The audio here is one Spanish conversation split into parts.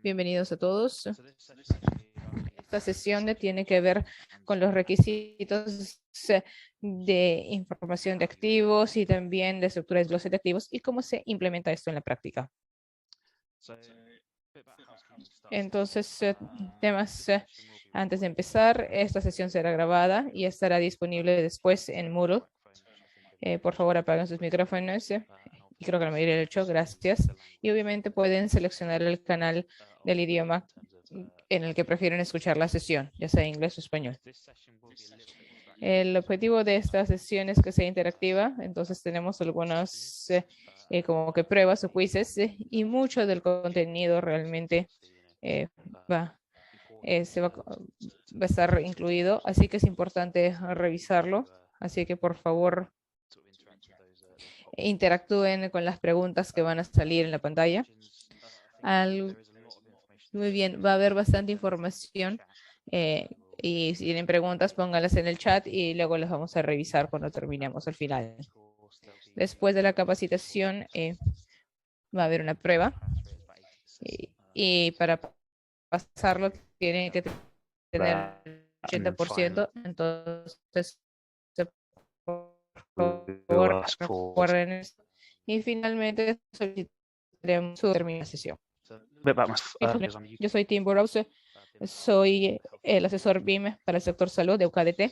Bienvenidos a todos. Esta sesión tiene que ver con los requisitos de información de activos y también de estructura de desglose de activos y cómo se implementa esto en la práctica. Entonces, temas antes de empezar, esta sesión será grabada y estará disponible después en Moodle. Por favor, apaguen sus micrófonos. Y creo que la mayoría lo ha hecho, gracias. Y obviamente pueden seleccionar el canal del idioma en el que prefieren escuchar la sesión, ya sea inglés o español. El objetivo de esta sesión es que sea interactiva, entonces tenemos algunas como que pruebas o quizzes y mucho del contenido realmente va a estar incluido, así que es importante revisarlo. Así que por favor interactúen con las preguntas que van a salir en la pantalla. Muy bien, va a haber bastante información y si tienen preguntas pónganlas en el chat y luego las vamos a revisar cuando terminemos al final. Después de la capacitación va a haber una prueba y para pasarlo tienen que tener 80%, entonces por favor recuerden y finalmente solicitaremos su terminación. Yo soy Tim Burrows, soy el asesor BIM para el sector salud de UKDT.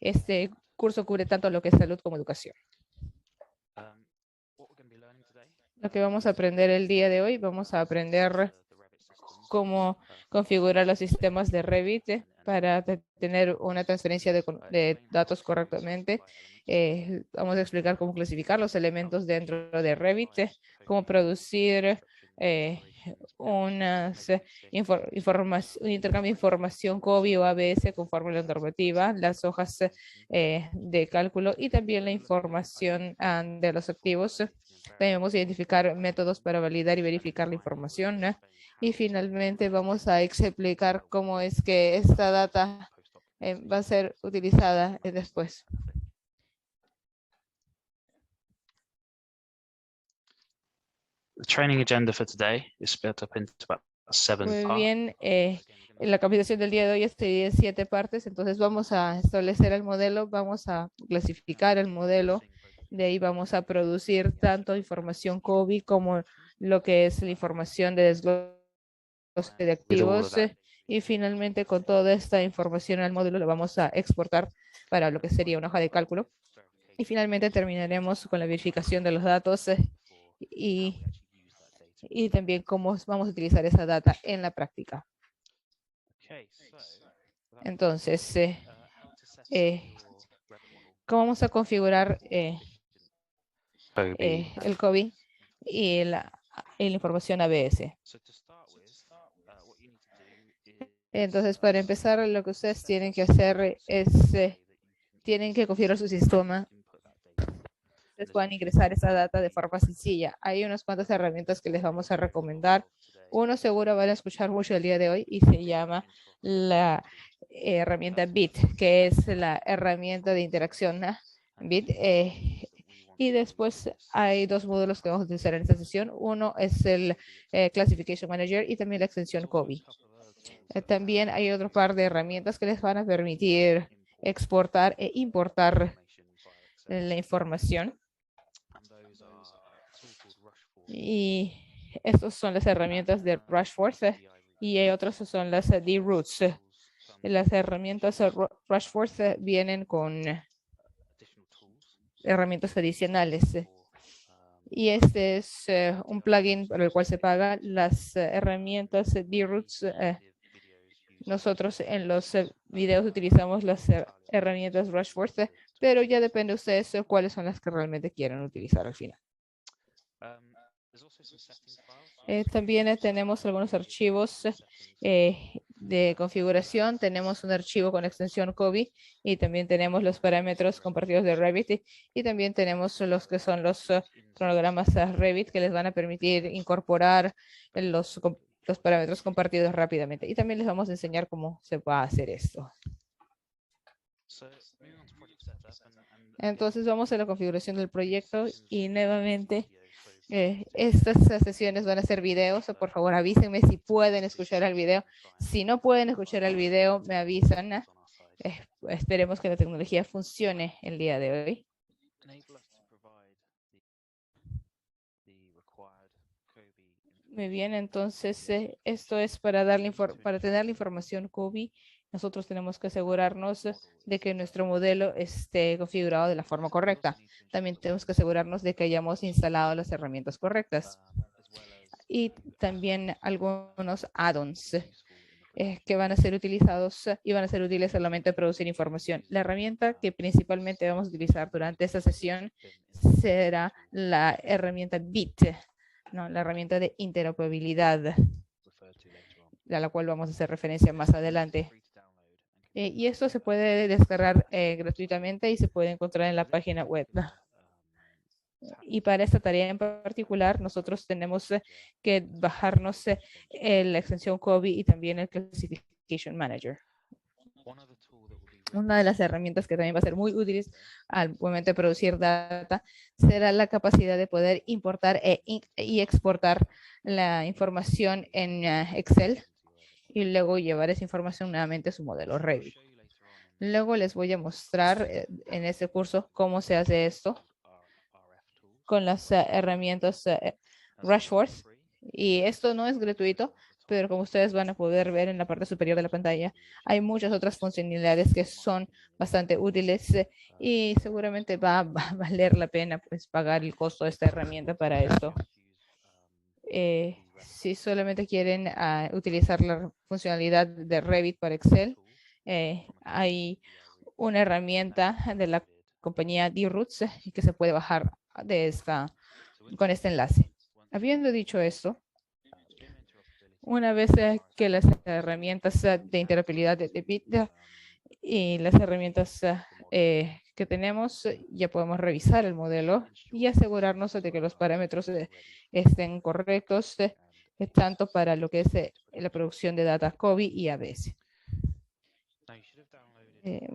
Este curso cubre tanto lo que es salud como educación. Lo que vamos a aprender el día de hoy, vamos a aprender cómo configurar los sistemas de Revit para tener una transferencia de datos correctamente. Vamos a explicar cómo clasificar los elementos dentro de Revit, cómo producir un intercambio de información COBI o ABS conforme a la normativa, las hojas de cálculo y también la información de los activos. Debemos identificar métodos para validar y verificar la información. Y finalmente vamos a explicar cómo es que esta data va a ser utilizada después. The training agenda for today is split up into about 7 Muy parts. bien, la capacitación del día de hoy está dividida en 7 partes, entonces vamos a establecer el modelo, vamos a clasificar el modelo, de ahí vamos a producir tanto información COBI como lo que es la información de desglose de activos y finalmente con toda esta información al módulo lo vamos a exportar para lo que sería una hoja de cálculo y finalmente terminaremos con la verificación de los datos y también cómo vamos a utilizar esa data en la práctica. Entonces, ¿cómo vamos a configurar el COBI y la información ABS? Entonces, para empezar, lo que ustedes tienen que hacer es, tienen que configurar su sistema. Ustedes puedan ingresar esa data de forma sencilla. Hay unas cuantas herramientas que les vamos a recomendar. Uno seguro van a escuchar mucho el día de hoy y se llama la herramienta BIT, que es la herramienta de interacción BIT. Y después hay 2 módulos que vamos a utilizar en esta sesión. Uno es el Classification Manager y también la extensión COBI. También hay otro par de herramientas que les van a permitir exportar e importar la información. Y estas son las herramientas de Rushforce y hay otras que son las D-Roots. Las herramientas Rushforce vienen con herramientas adicionales. Y este es un plugin para el cual se paga. Las herramientas D-Roots. Nosotros en los videos utilizamos las herramientas Rushforce, pero ya depende de ustedes cuáles son las que realmente quieren utilizar al final. También tenemos algunos archivos de configuración. Tenemos un archivo con extensión COBI y también tenemos los parámetros compartidos de Revit y también tenemos los que son los cronogramas Revit que les van a permitir incorporar los parámetros compartidos rápidamente. Y también les vamos a enseñar cómo se va a hacer esto. Entonces vamos a la configuración del proyecto y nuevamente Estas sesiones van a ser videos, por favor avísenme si pueden escuchar el video. Si no pueden escuchar el video, me avisan. Esperemos que la tecnología funcione el día de hoy. Muy bien, entonces esto es para tener la información COVID. Nosotros tenemos que asegurarnos de que nuestro modelo esté configurado de la forma correcta. También tenemos que asegurarnos de que hayamos instalado las herramientas correctas. Y también algunos add-ons que van a ser utilizados y van a ser útiles al momento de producir información. La herramienta que principalmente vamos a utilizar durante esta sesión será la herramienta BIT, ¿no? La herramienta de interoperabilidad, a la cual vamos a hacer referencia más adelante. Y esto se puede descargar gratuitamente y se puede encontrar en la página web. Y para esta tarea en particular, nosotros tenemos que bajarnos la extensión COVID y también el Classification Manager. Una de las herramientas que también va a ser muy útiles al momento de producir data será la capacidad de poder importar y exportar la información en Excel y luego llevar esa información nuevamente a su modelo Revit. Luego les voy a mostrar en este curso cómo se hace esto con las herramientas Rushforce. Y esto no es gratuito, pero como ustedes van a poder ver en la parte superior de la pantalla, hay muchas otras funcionalidades que son bastante útiles y seguramente va a valer la pena pues pagar el costo de esta herramienta para esto. Si solamente quieren utilizar la funcionalidad de Revit para Excel, hay una herramienta de la compañía D-Roots que se puede bajar con este enlace. Habiendo dicho esto, una vez que las herramientas de interoperabilidad de BIT y las herramientas que tenemos, ya podemos revisar el modelo y asegurarnos de que los parámetros estén correctos, tanto para lo que es la producción de data COVID y ABS.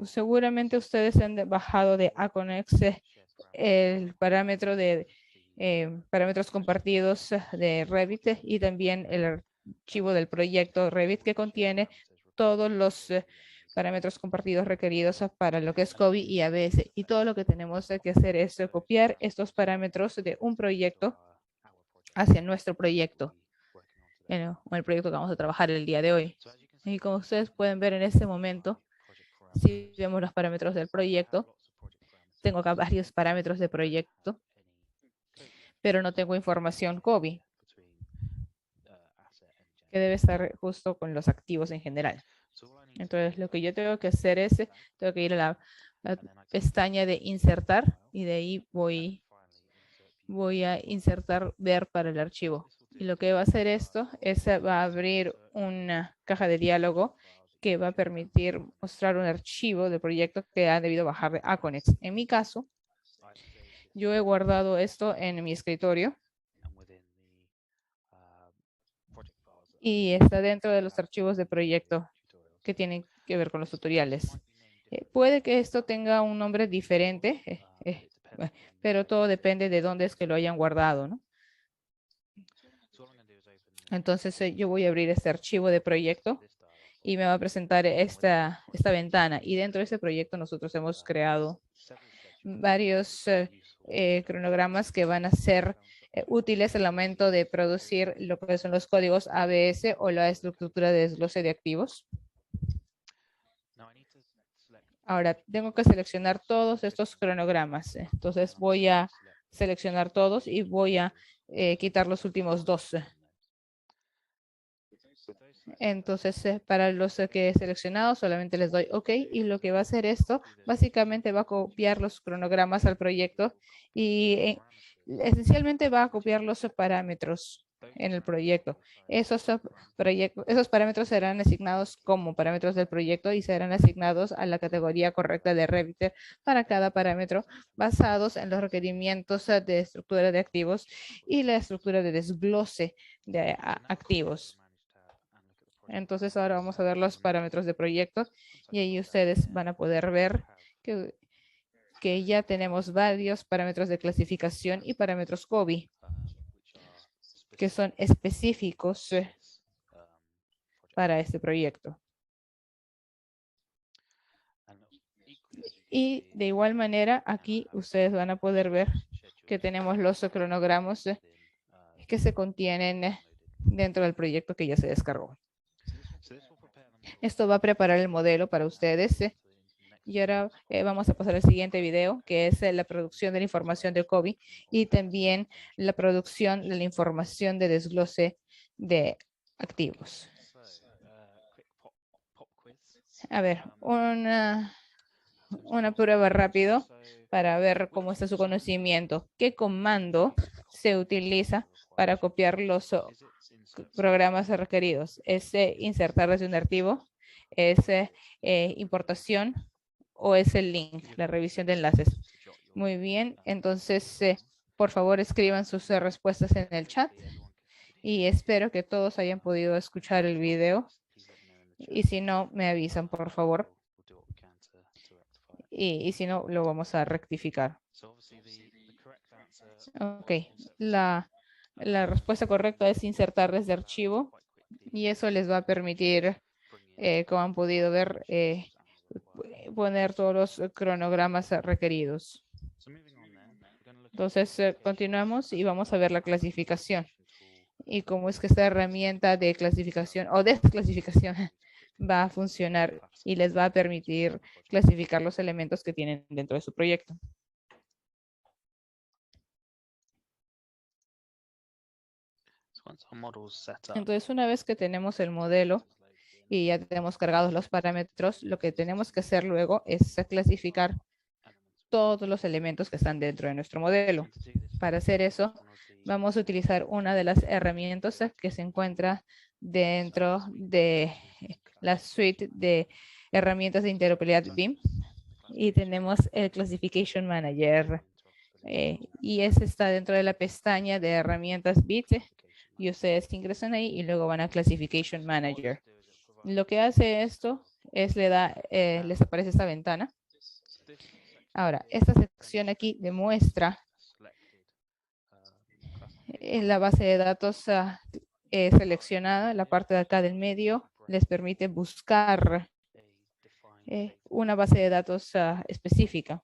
Seguramente ustedes han bajado de Aconex el parámetro de parámetros compartidos de Revit y también el archivo del proyecto Revit que contiene todos los parámetros compartidos requeridos para lo que es COVID y ABS. Y todo lo que tenemos que hacer es copiar estos parámetros de un proyecto hacia nuestro proyecto, o el proyecto que vamos a trabajar el día de hoy. Y como ustedes pueden ver en este momento, si vemos los parámetros del proyecto, tengo acá varios parámetros de proyecto, pero no tengo información COVID, que debe estar justo con los activos en general. Entonces, lo que yo tengo que hacer es, tengo que ir a la pestaña de insertar y de ahí voy a insertar ver para el archivo. Y lo que va a hacer esto es va a abrir una caja de diálogo que va a permitir mostrar un archivo del proyecto que han debido bajar de Aconex. En mi caso, yo he guardado esto en mi escritorio y está dentro de los archivos de proyecto que tienen que ver con los tutoriales. Puede que esto tenga un nombre diferente, pero todo depende de dónde es que lo hayan guardado, ¿no? Entonces yo voy a abrir este archivo de proyecto y me va a presentar esta ventana. Y dentro de este proyecto nosotros hemos creado varios cronogramas que van a ser útiles al momento de producir lo que son los códigos ABS o la estructura de desglose de activos. Ahora, tengo que seleccionar todos estos cronogramas. Entonces, voy a seleccionar todos y voy a quitar los últimos dos. Entonces, para los que he seleccionado, solamente les doy OK. Y lo que va a hacer esto, básicamente va a copiar los cronogramas al proyecto y esencialmente va a copiar los parámetros en el proyecto. Esos parámetros serán asignados como parámetros del proyecto y serán asignados a la categoría correcta de Revit para cada parámetro basados en los requerimientos de estructura de activos y la estructura de desglose de activos. Entonces ahora vamos a ver los parámetros de proyecto y ahí ustedes van a poder ver que ya tenemos varios parámetros de clasificación y parámetros COVID. que son específicos para este proyecto. Y de igual manera, aquí ustedes van a poder ver que tenemos los cronogramas que se contienen dentro del proyecto que ya se descargó. Esto va a preparar el modelo para ustedes. Y ahora vamos a pasar al siguiente video, que es la producción de la información de COVID y también la producción de la información de desglose de activos. A ver, una prueba rápido para ver cómo está su conocimiento. ¿Qué comando se utiliza para copiar los programas requeridos? ¿Es insertar desde un archivo? ¿Es importación? ¿O es el link, la revisión de enlaces? Muy bien, entonces por favor escriban sus respuestas en el chat y espero que todos hayan podido escuchar el video y si no me avisan por favor y si no lo vamos a rectificar. Ok, la respuesta correcta es insertar desde archivo y eso les va a permitir, como han podido ver, poner todos los cronogramas requeridos. Entonces, continuamos y vamos a ver la clasificación y cómo es que esta herramienta de clasificación o desclasificación va a funcionar y les va a permitir clasificar los elementos que tienen dentro de su proyecto. Entonces, una vez que tenemos el modelo y ya tenemos cargados los parámetros, lo que tenemos que hacer luego es clasificar todos los elementos que están dentro de nuestro modelo. Para hacer eso, vamos a utilizar una de las herramientas que se encuentra dentro de la suite de herramientas de interoperabilidad BIM y tenemos el Classification Manager y ese está dentro de la pestaña de herramientas BIT y ustedes ingresan ahí y luego van a Classification Manager. Lo que hace esto es les aparece esta ventana. Ahora, esta sección aquí demuestra la base de datos seleccionada, la parte de acá del medio, les permite buscar una base de datos específica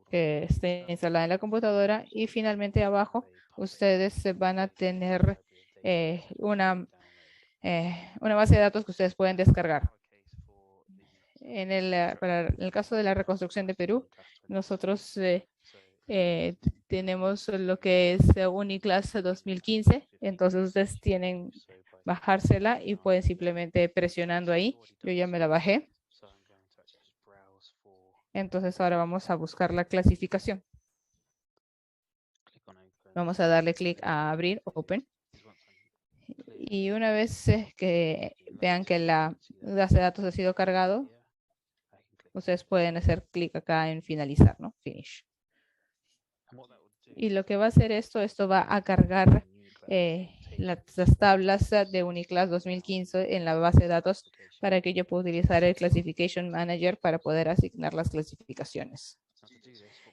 que esté instalada en la computadora y finalmente abajo ustedes van a tener una base de datos que ustedes pueden descargar. Para el caso de la reconstrucción de Perú, nosotros tenemos lo que es Uniclass 2015, entonces ustedes tienen bajársela y pueden simplemente presionando ahí. Yo ya me la bajé. Entonces ahora vamos a buscar la clasificación. Vamos a darle clic a abrir, Open. Y una vez que vean que la base de datos ha sido cargado, ustedes pueden hacer clic acá en finalizar, ¿no? Finish. Y lo que va a hacer esto va a cargar las tablas de Uniclass 2015 en la base de datos para que yo pueda utilizar el Classification Manager para poder asignar las clasificaciones.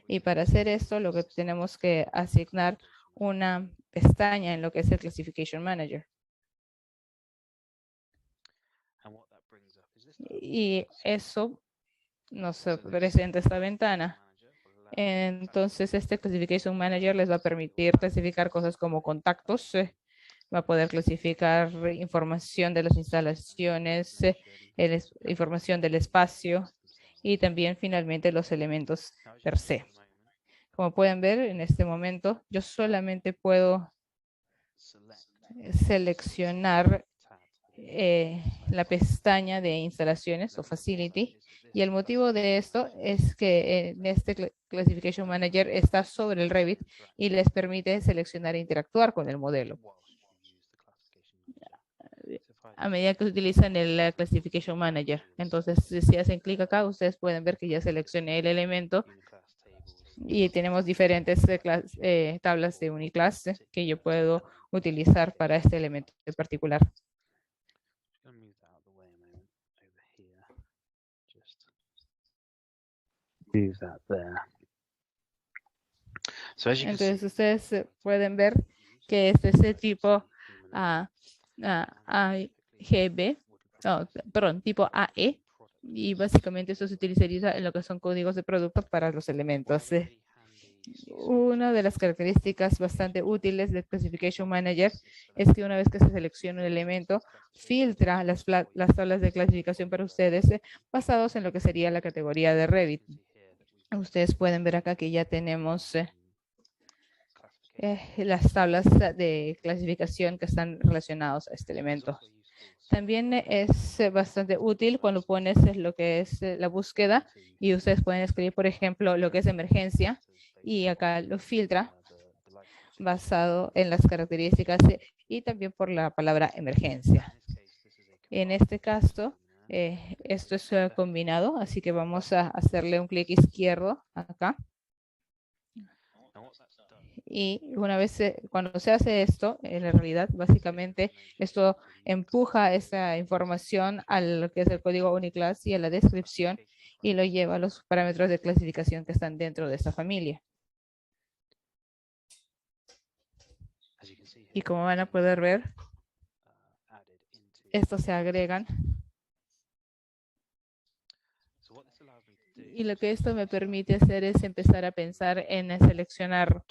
Y para hacer esto, lo que tenemos que asignar una pestaña en lo que es el Classification Manager. Y eso nos presenta esta ventana. Entonces, este Classification Manager les va a permitir clasificar cosas como contactos, va a poder clasificar información de las instalaciones, información del espacio y también finalmente los elementos per se. Como pueden ver en este momento, yo solamente puedo seleccionar la pestaña de instalaciones o facility. Y el motivo de esto es que en este Classification Manager está sobre el Revit y les permite seleccionar e interactuar con el modelo. A medida que utilizan el Classification Manager. Entonces, si hacen clic acá, ustedes pueden ver que ya seleccioné el elemento y tenemos diferentes tablas de Uniclass que yo puedo utilizar para este elemento en particular. Entonces ustedes pueden ver que este es el tipo AGB, perdón, tipo AE, y básicamente esto se utilizaría en lo que son códigos de producto para los elementos. Una de las características bastante útiles del Classification Manager es que una vez que se selecciona un elemento, filtra las tablas de clasificación para ustedes basados en lo que sería la categoría de Revit. Ustedes pueden ver acá que ya tenemos las tablas de clasificación que están relacionados a este elemento. También es bastante útil cuando pones lo que es la búsqueda y ustedes pueden escribir, por ejemplo, lo que es emergencia y acá lo filtra basado en las características y también por la palabra emergencia. En este caso, esto es combinado, así que vamos a hacerle un clic izquierdo acá. Y una vez, cuando se hace esto, en la realidad, básicamente, esto empuja esa información a lo que es el código Uniclass y a la descripción y lo lleva a los parámetros de clasificación que están dentro de esta familia. Y como van a poder ver, estos se agregan. Y lo que esto me permite hacer es empezar a pensar en seleccionar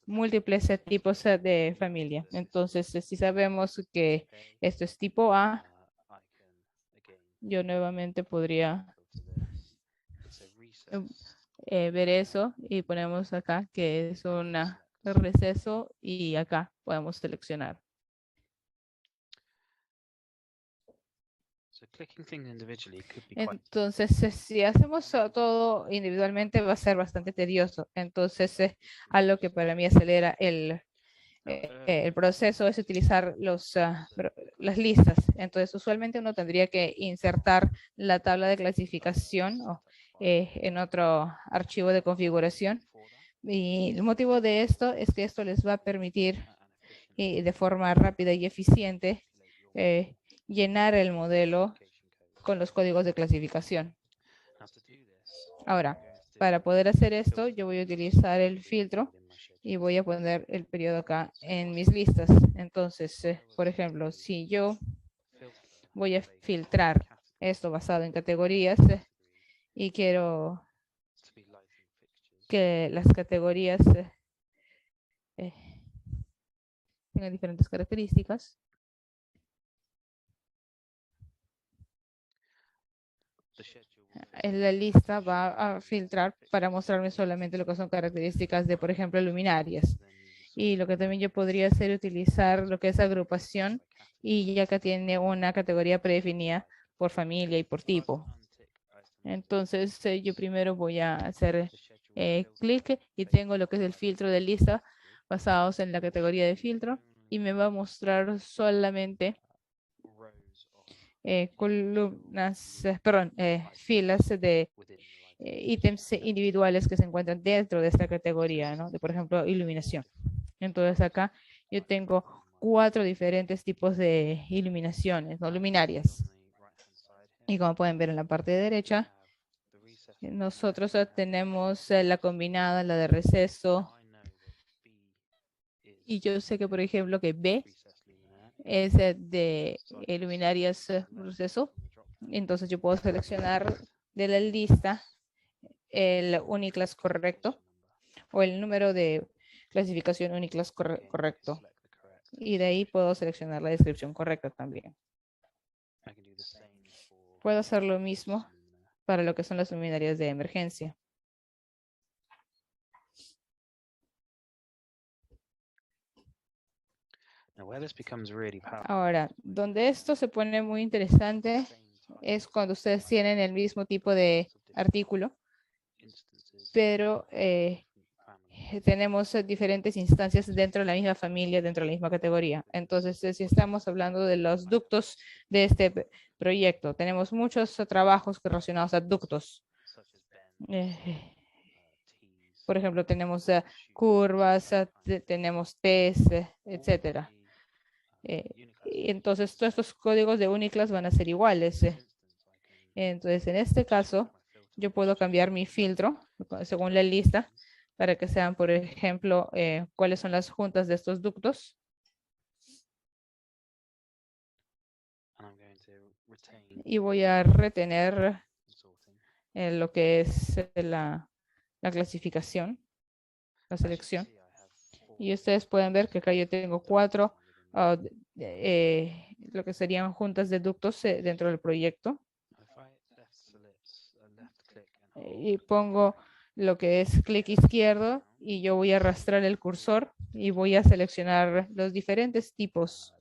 múltiples tipos de familia. Entonces, si sabemos que esto es tipo A, yo nuevamente podría ver eso y ponemos acá que es un receso y acá podemos seleccionar. Entonces, si hacemos todo individualmente va a ser bastante tedioso. Entonces, algo que para mí acelera el proceso es utilizar las listas. Entonces, usualmente uno tendría que insertar la tabla de clasificación en otro archivo de configuración. Y el motivo de esto es que esto les va a permitir de forma rápida y eficiente llenar el modelo con los códigos de clasificación. Ahora, para poder hacer esto, yo voy a utilizar el filtro y voy a poner el periodo acá en mis listas. Entonces, por ejemplo, si yo voy a filtrar esto basado en categorías y quiero que las categorías tengan diferentes características, en la lista va a filtrar para mostrarme solamente lo que son características de, por ejemplo, luminarias. Y lo que también yo podría hacer es utilizar lo que es agrupación y ya que tiene una categoría predefinida por familia y por tipo. Entonces yo primero voy a hacer clic y tengo lo que es el filtro de lista basados en la categoría de filtro y me va a mostrar solamente filas de ítems individuales que se encuentran dentro de esta categoría, ¿no? De, por ejemplo, iluminación. Entonces acá yo tengo 4 diferentes tipos de iluminaciones, ¿no? Luminarias. Y como pueden ver en la parte de derecha, nosotros tenemos la combinada, la de receso. Y yo sé que, por ejemplo, que B es de luminarias receso. Entonces yo puedo seleccionar de la lista el Uniclass correcto o el número de clasificación Uniclass correcto. Y de ahí puedo seleccionar la descripción correcta también. Puedo hacer lo mismo para lo que son las luminarias de emergencia. Ahora, donde esto se pone muy interesante es cuando ustedes tienen el mismo tipo de artículo, pero tenemos diferentes instancias dentro de la misma familia, dentro de la misma categoría. Entonces, si estamos hablando de los ductos de este proyecto, tenemos muchos trabajos relacionados a ductos. Por ejemplo, tenemos curvas, tenemos T's, etcétera. Y entonces, todos estos códigos de Uniclass van a ser iguales. Entonces, en este caso, yo puedo cambiar mi filtro según la lista para que sean, por ejemplo, cuáles son las juntas de estos ductos. y voy a retener lo que es la clasificación, la selección. Y ustedes pueden ver que acá yo tengo 4 lo que serían juntas de ductos dentro del proyecto. Y pongo lo que es clic izquierdo y yo voy a arrastrar el cursor y voy a seleccionar los diferentes tipos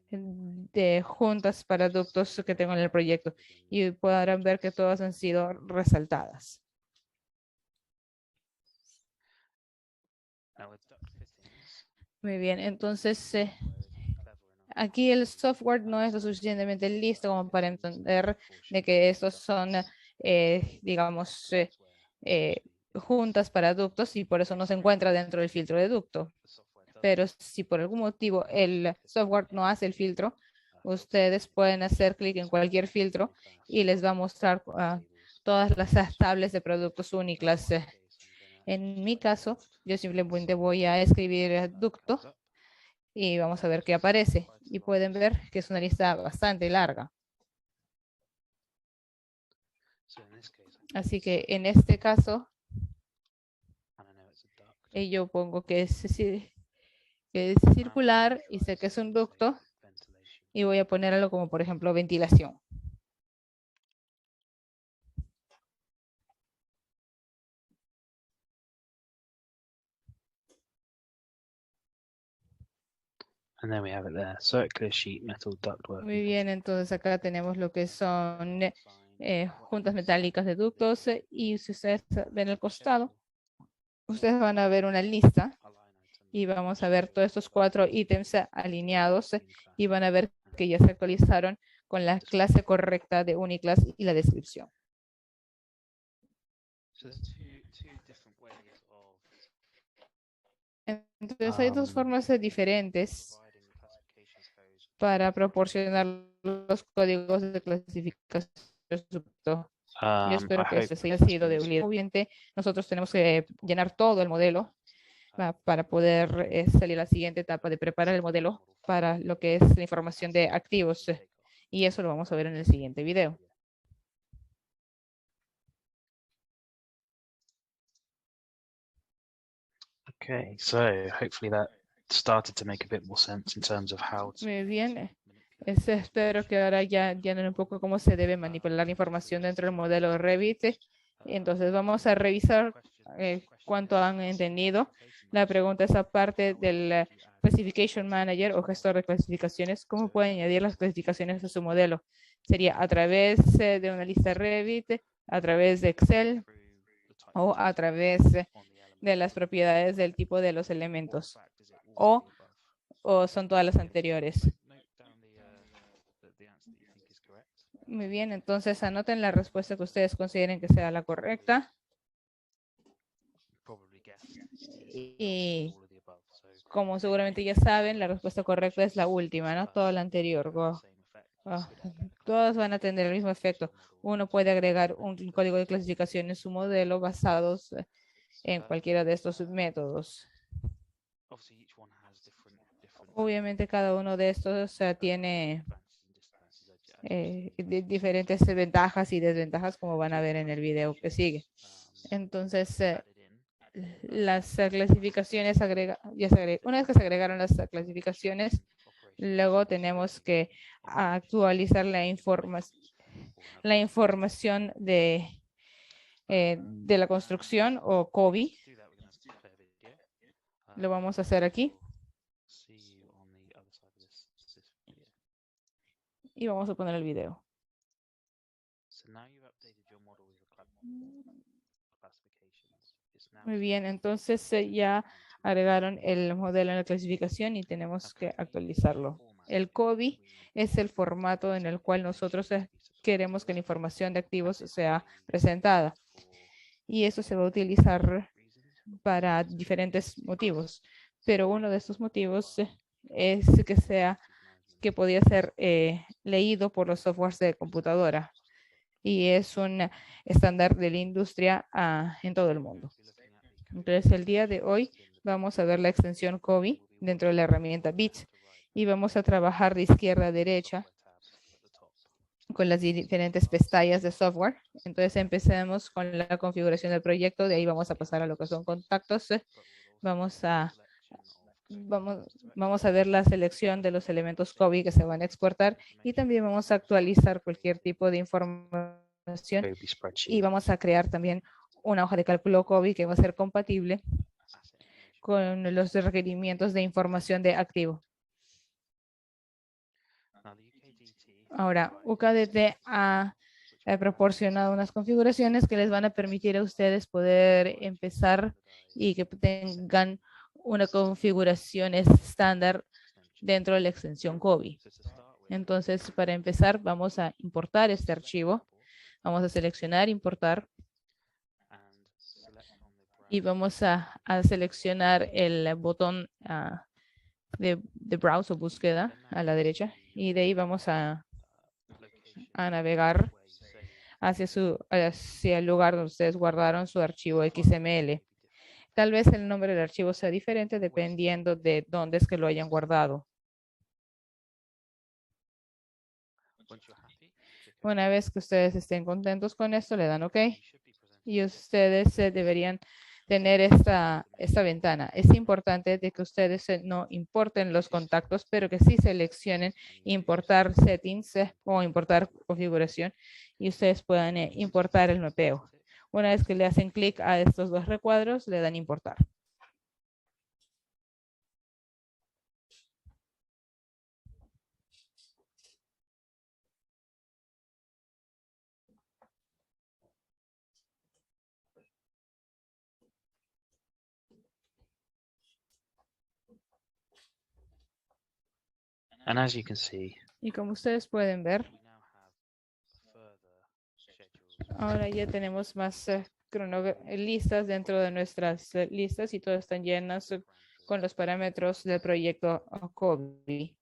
de juntas para ductos que tengo en el proyecto y podrán ver que todas han sido resaltadas. Muy bien, entonces aquí el software no es lo suficientemente listo como para entender de que estos son, digamos, juntas para ductos y por eso no se encuentra dentro del filtro de ducto. Pero si por algún motivo el software no hace el filtro, ustedes pueden hacer clic en cualquier filtro y les va a mostrar todas las tables de productos únicas. En mi caso, yo simplemente voy a escribir ducto y vamos a ver qué aparece. Y pueden ver que es una lista bastante larga. Así que en este caso, yo pongo que es circular y sé que es un ducto y voy a ponerlo como, por ejemplo, ventilación. And then we have it there, circular sheet metal ductwork. Muy bien, entonces acá tenemos lo que son juntas metálicas de ductos y si ustedes ven el costado, ustedes van a ver una lista y vamos a ver todos estos 4 ítems alineados y van a ver que ya se actualizaron con la clase correcta de Uniclass y la descripción. Entonces hay 2 formas diferentes para proporcionar los códigos de clasificación. Yo espero que esto haya sido de utilidad. Obviamente, nosotros tenemos que llenar todo el modelo para poder salir a la siguiente etapa de preparar el modelo para lo que es la información de activos. Y eso lo vamos a ver en el siguiente video. Okay, so hopefully that started to make a bit more sense in terms of how to... Muy bien. Espero que ahora ya entiendan un poco cómo se debe manipular la información dentro del modelo de Revit. Entonces vamos a revisar cuánto han entendido. La pregunta es aparte del Classification Manager o gestor de clasificaciones, ¿cómo puede añadir las clasificaciones a su modelo? Sería a través de una lista Revit, a través de Excel o a través de las propiedades del tipo de los elementos o son todas las anteriores. Muy bien, entonces anoten la respuesta que ustedes consideren que sea la correcta. Y como seguramente ya saben, la respuesta correcta es la última, ¿no? Toda la anterior. Todas van a tener el mismo efecto. Uno puede agregar un código de clasificación en su modelo basados en cualquiera de estos métodos. Obviamente cada uno de estos tiene diferentes ventajas y desventajas, como van a ver en el video que sigue. Entonces, las clasificaciones una vez que se agregaron las clasificaciones, luego tenemos que actualizar la información de la construcción o COBI. Lo vamos a hacer aquí. Y vamos a poner el video. Muy bien, entonces ya agregaron el modelo en la clasificación y tenemos que actualizarlo. El COBI es el formato en el cual nosotros queremos que la información de activos sea presentada. Y eso se va a utilizar para diferentes motivos. Pero uno de estos motivos es que podía ser leído por los softwares de computadora. Y es un estándar de la industria en todo el mundo. Entonces, el día de hoy vamos a ver la extensión COBI dentro de la herramienta BITS y vamos a trabajar de izquierda a derecha con las diferentes pestañas de software. Entonces empecemos con la configuración del proyecto. De ahí vamos a pasar a lo que son contactos. Vamos a Vamos a ver la selección de los elementos COBI que se van a exportar y también vamos a actualizar cualquier tipo de información COBie y spreadsheet vamos a crear también una hoja de cálculo COBI que va a ser compatible con los requerimientos de información de activo. Ahora, UKDT ha proporcionado unas configuraciones que les van a permitir a ustedes poder empezar y que tengan una configuración estándar dentro de la extensión COBI. Entonces, para empezar, vamos a importar este archivo. Vamos a seleccionar, importar. Y vamos a seleccionar el botón de browse o búsqueda a la derecha. Y de ahí vamos a navegar hacia el lugar donde ustedes guardaron su archivo XML. Tal vez el nombre del archivo sea diferente dependiendo de dónde es que lo hayan guardado. Una vez que ustedes estén contentos con esto, le dan OK. Y ustedes deberían tener esta ventana. Es importante de que ustedes no importen los contactos, pero que sí seleccionen importar settings o importar configuración y ustedes puedan importar el mapeo. Una vez que le hacen clic a estos dos recuadros, le dan importar. and as you can see, Y como ustedes pueden ver, ahora ya tenemos más listas dentro de nuestras listas y todas están llenas con los parámetros del proyecto COBI.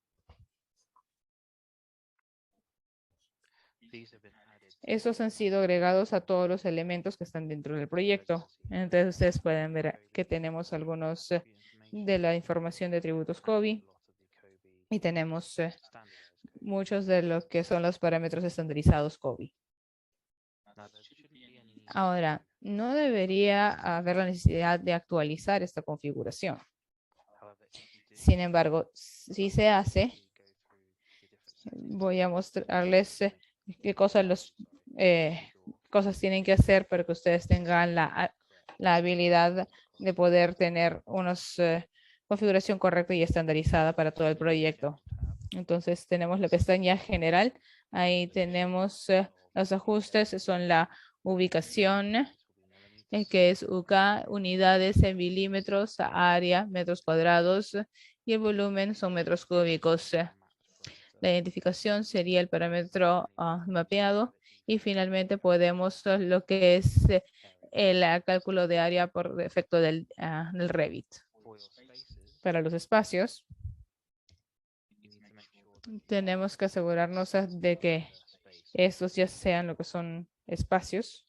Estos han sido agregados a todos los elementos que están dentro del proyecto. Entonces ustedes pueden ver que tenemos algunos de la información de tributos COBI y tenemos muchos de lo que son los parámetros estandarizados COBI. Ahora, no debería haber la necesidad de actualizar esta configuración. Sin embargo, si se hace, voy a mostrarles qué cosas cosas tienen que hacer para que ustedes tengan la habilidad de poder tener una configuración correcta y estandarizada para todo el proyecto. Entonces tenemos la pestaña general. Ahí tenemos los ajustes, son la ubicación, que es UK, unidades en milímetros, área, metros cuadrados, y el volumen son metros cúbicos. La identificación sería el parámetro mapeado y finalmente podemos lo que es el cálculo de área por efecto del Revit. Para los espacios, tenemos que asegurarnos de que estos ya sean lo que son espacios.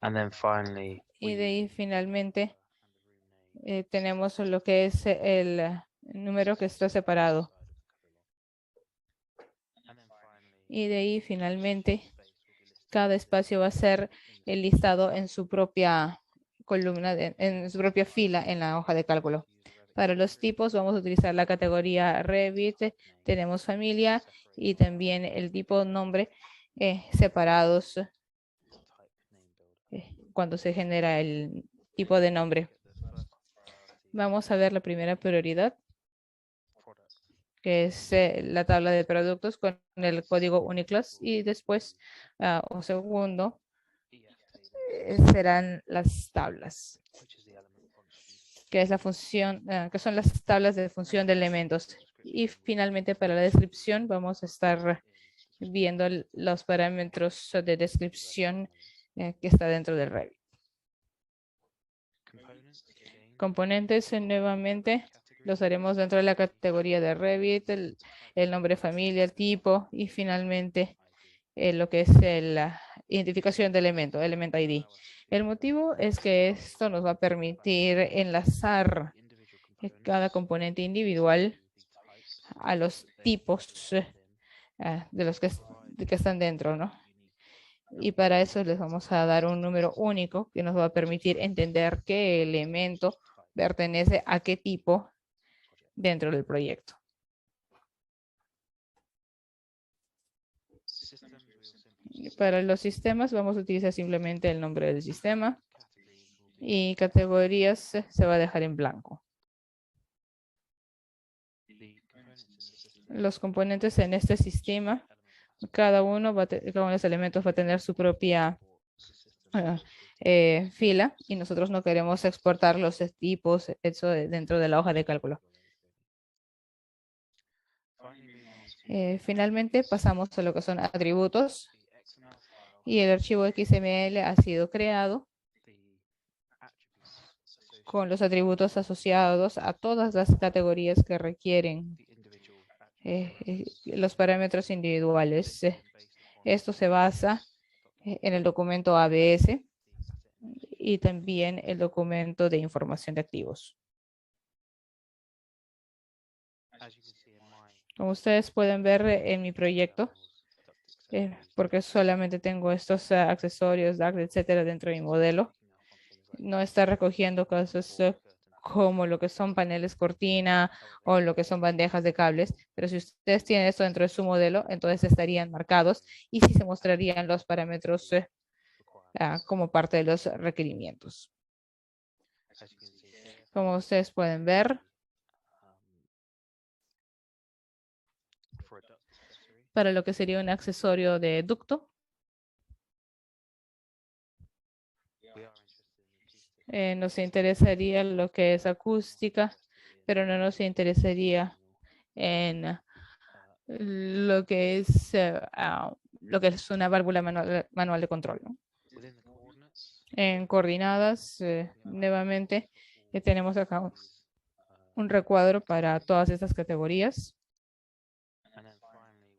and then finally, Y de ahí finalmente tenemos lo que es el número que está separado. Y de ahí finalmente cada espacio va a ser listado en su propia columna, en su propia fila en la hoja de cálculo. Para los tipos vamos a utilizar la categoría Revit, tenemos familia y también el tipo nombre separados cuando se genera el tipo de nombre. Vamos a ver la primera prioridad, que es la tabla de productos con el código Uniclass, y después, o segundo, serán las tablas, que es la función, que son las tablas de función de elementos. Y finalmente para la descripción vamos a estar viendo los parámetros de descripción que está dentro del Revit. Componentes nuevamente los haremos dentro de la categoría de Revit, el nombre de familia, el tipo y finalmente lo que es la identificación de elemento, Element ID. El motivo es que esto nos va a permitir enlazar cada componente individual a los tipos de los que están dentro, ¿no? Y para eso les vamos a dar un número único que nos va a permitir entender qué elemento pertenece a qué tipo dentro del proyecto. Para los sistemas vamos a utilizar simplemente el nombre del sistema y categorías se va a dejar en blanco. Los componentes en este sistema, cada uno de los elementos va a tener su propia fila y nosotros no queremos exportar los tipos eso dentro de la hoja de cálculo. Finalmente pasamos a lo que son atributos y el archivo XML ha sido creado con los atributos asociados a todas las categorías que requieren los parámetros individuales. Esto se basa en el documento ABS y también el documento de información de activos. Como ustedes pueden ver en mi proyecto, porque solamente tengo estos accesorios, DAC, etcétera, dentro de mi modelo, no está recogiendo cosas como lo que son paneles cortina o lo que son bandejas de cables, pero si ustedes tienen esto dentro de su modelo, entonces estarían marcados y sí se mostrarían los parámetros como parte de los requerimientos. Como ustedes pueden ver, para lo que sería un accesorio de ducto, nos interesaría lo que es acústica, pero no nos interesaría en lo que es una válvula manual de control, ¿no? En coordenadas, nuevamente, tenemos acá un recuadro para todas estas categorías.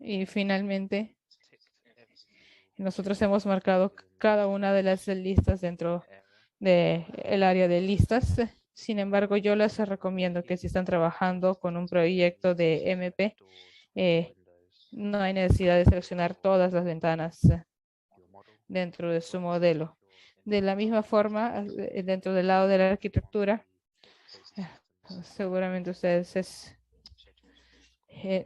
Y finalmente, nosotros hemos marcado cada una de las listas dentro del área de listas. Sin embargo, yo les recomiendo que si están trabajando con un proyecto de MP, no hay necesidad de seleccionar todas las ventanas dentro de su modelo. De la misma forma, dentro del lado de la arquitectura, seguramente ustedes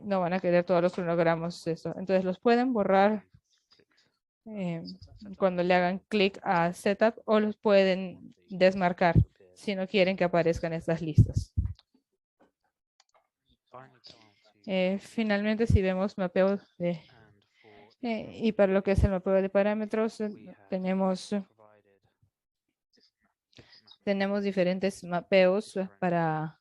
no van a querer todos los cronogramas. Entonces los pueden borrar cuando le hagan clic a Setup o los pueden desmarcar si no quieren que aparezcan estas listas. Finalmente, si vemos mapeo y para lo que es el mapeo de parámetros, tenemos diferentes mapeos para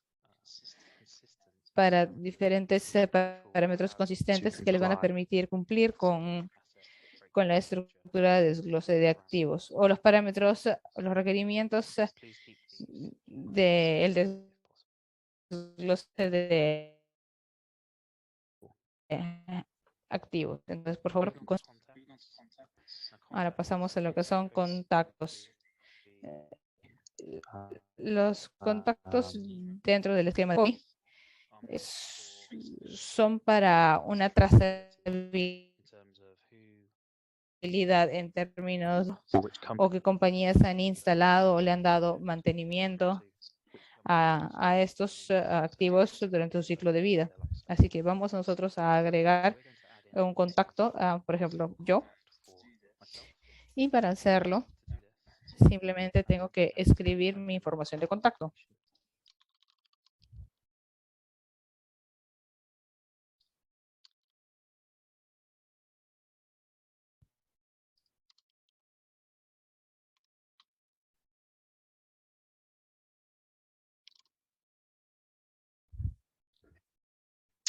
diferentes parámetros consistentes que les van a permitir cumplir con la estructura de desglose de activos o los parámetros, los requerimientos del desglose de activos. Entonces, por favor, ahora pasamos a lo que son contactos. Los contactos dentro del esquema de son para una trazabilidad en términos o qué compañías han instalado o le han dado mantenimiento a estos activos durante su ciclo de vida. Así que vamos nosotros a agregar un contacto, por ejemplo, yo. Y para hacerlo, simplemente tengo que escribir mi información de contacto.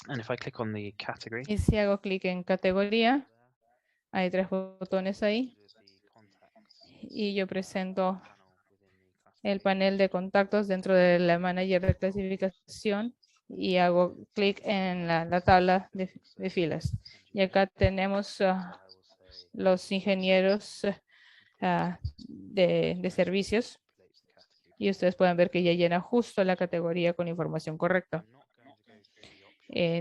And if I click on the category, y si hago clic en categoría, hay 3 botones ahí. Y yo presento el panel de contactos dentro de la manager de clasificación y hago clic en la tabla de filas. Y acá tenemos los ingenieros de servicios. Y ustedes pueden ver que ya llena justo la categoría con información correcta.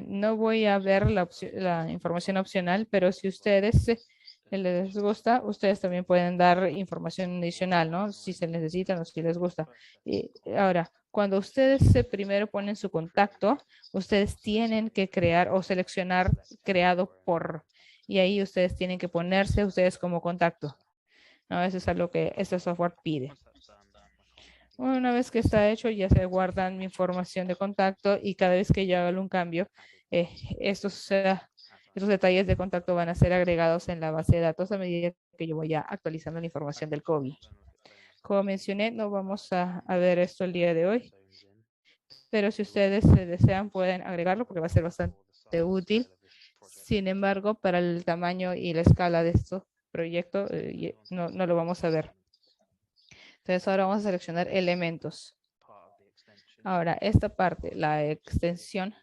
No voy a ver la información opcional, pero si ustedes les gusta, ustedes también pueden dar información adicional, ¿no? Si se necesitan o si les gusta. Y ahora, cuando ustedes primero ponen su contacto, ustedes tienen que crear o seleccionar creado por, y ahí ustedes tienen que ponerse ustedes como contacto. ¿No? Eso es algo que este software pide. Una vez que está hecho, ya se guardan mi información de contacto y cada vez que yo haga un cambio, estos detalles de contacto van a ser agregados en la base de datos a medida que yo voy actualizando la información del COVID. Como mencioné, no vamos a ver esto el día de hoy, pero si ustedes desean pueden agregarlo porque va a ser bastante útil. Sin embargo, para el tamaño y la escala de este proyecto, no lo vamos a ver. Entonces ahora vamos a seleccionar elementos. Ahora, esta parte, la extensión,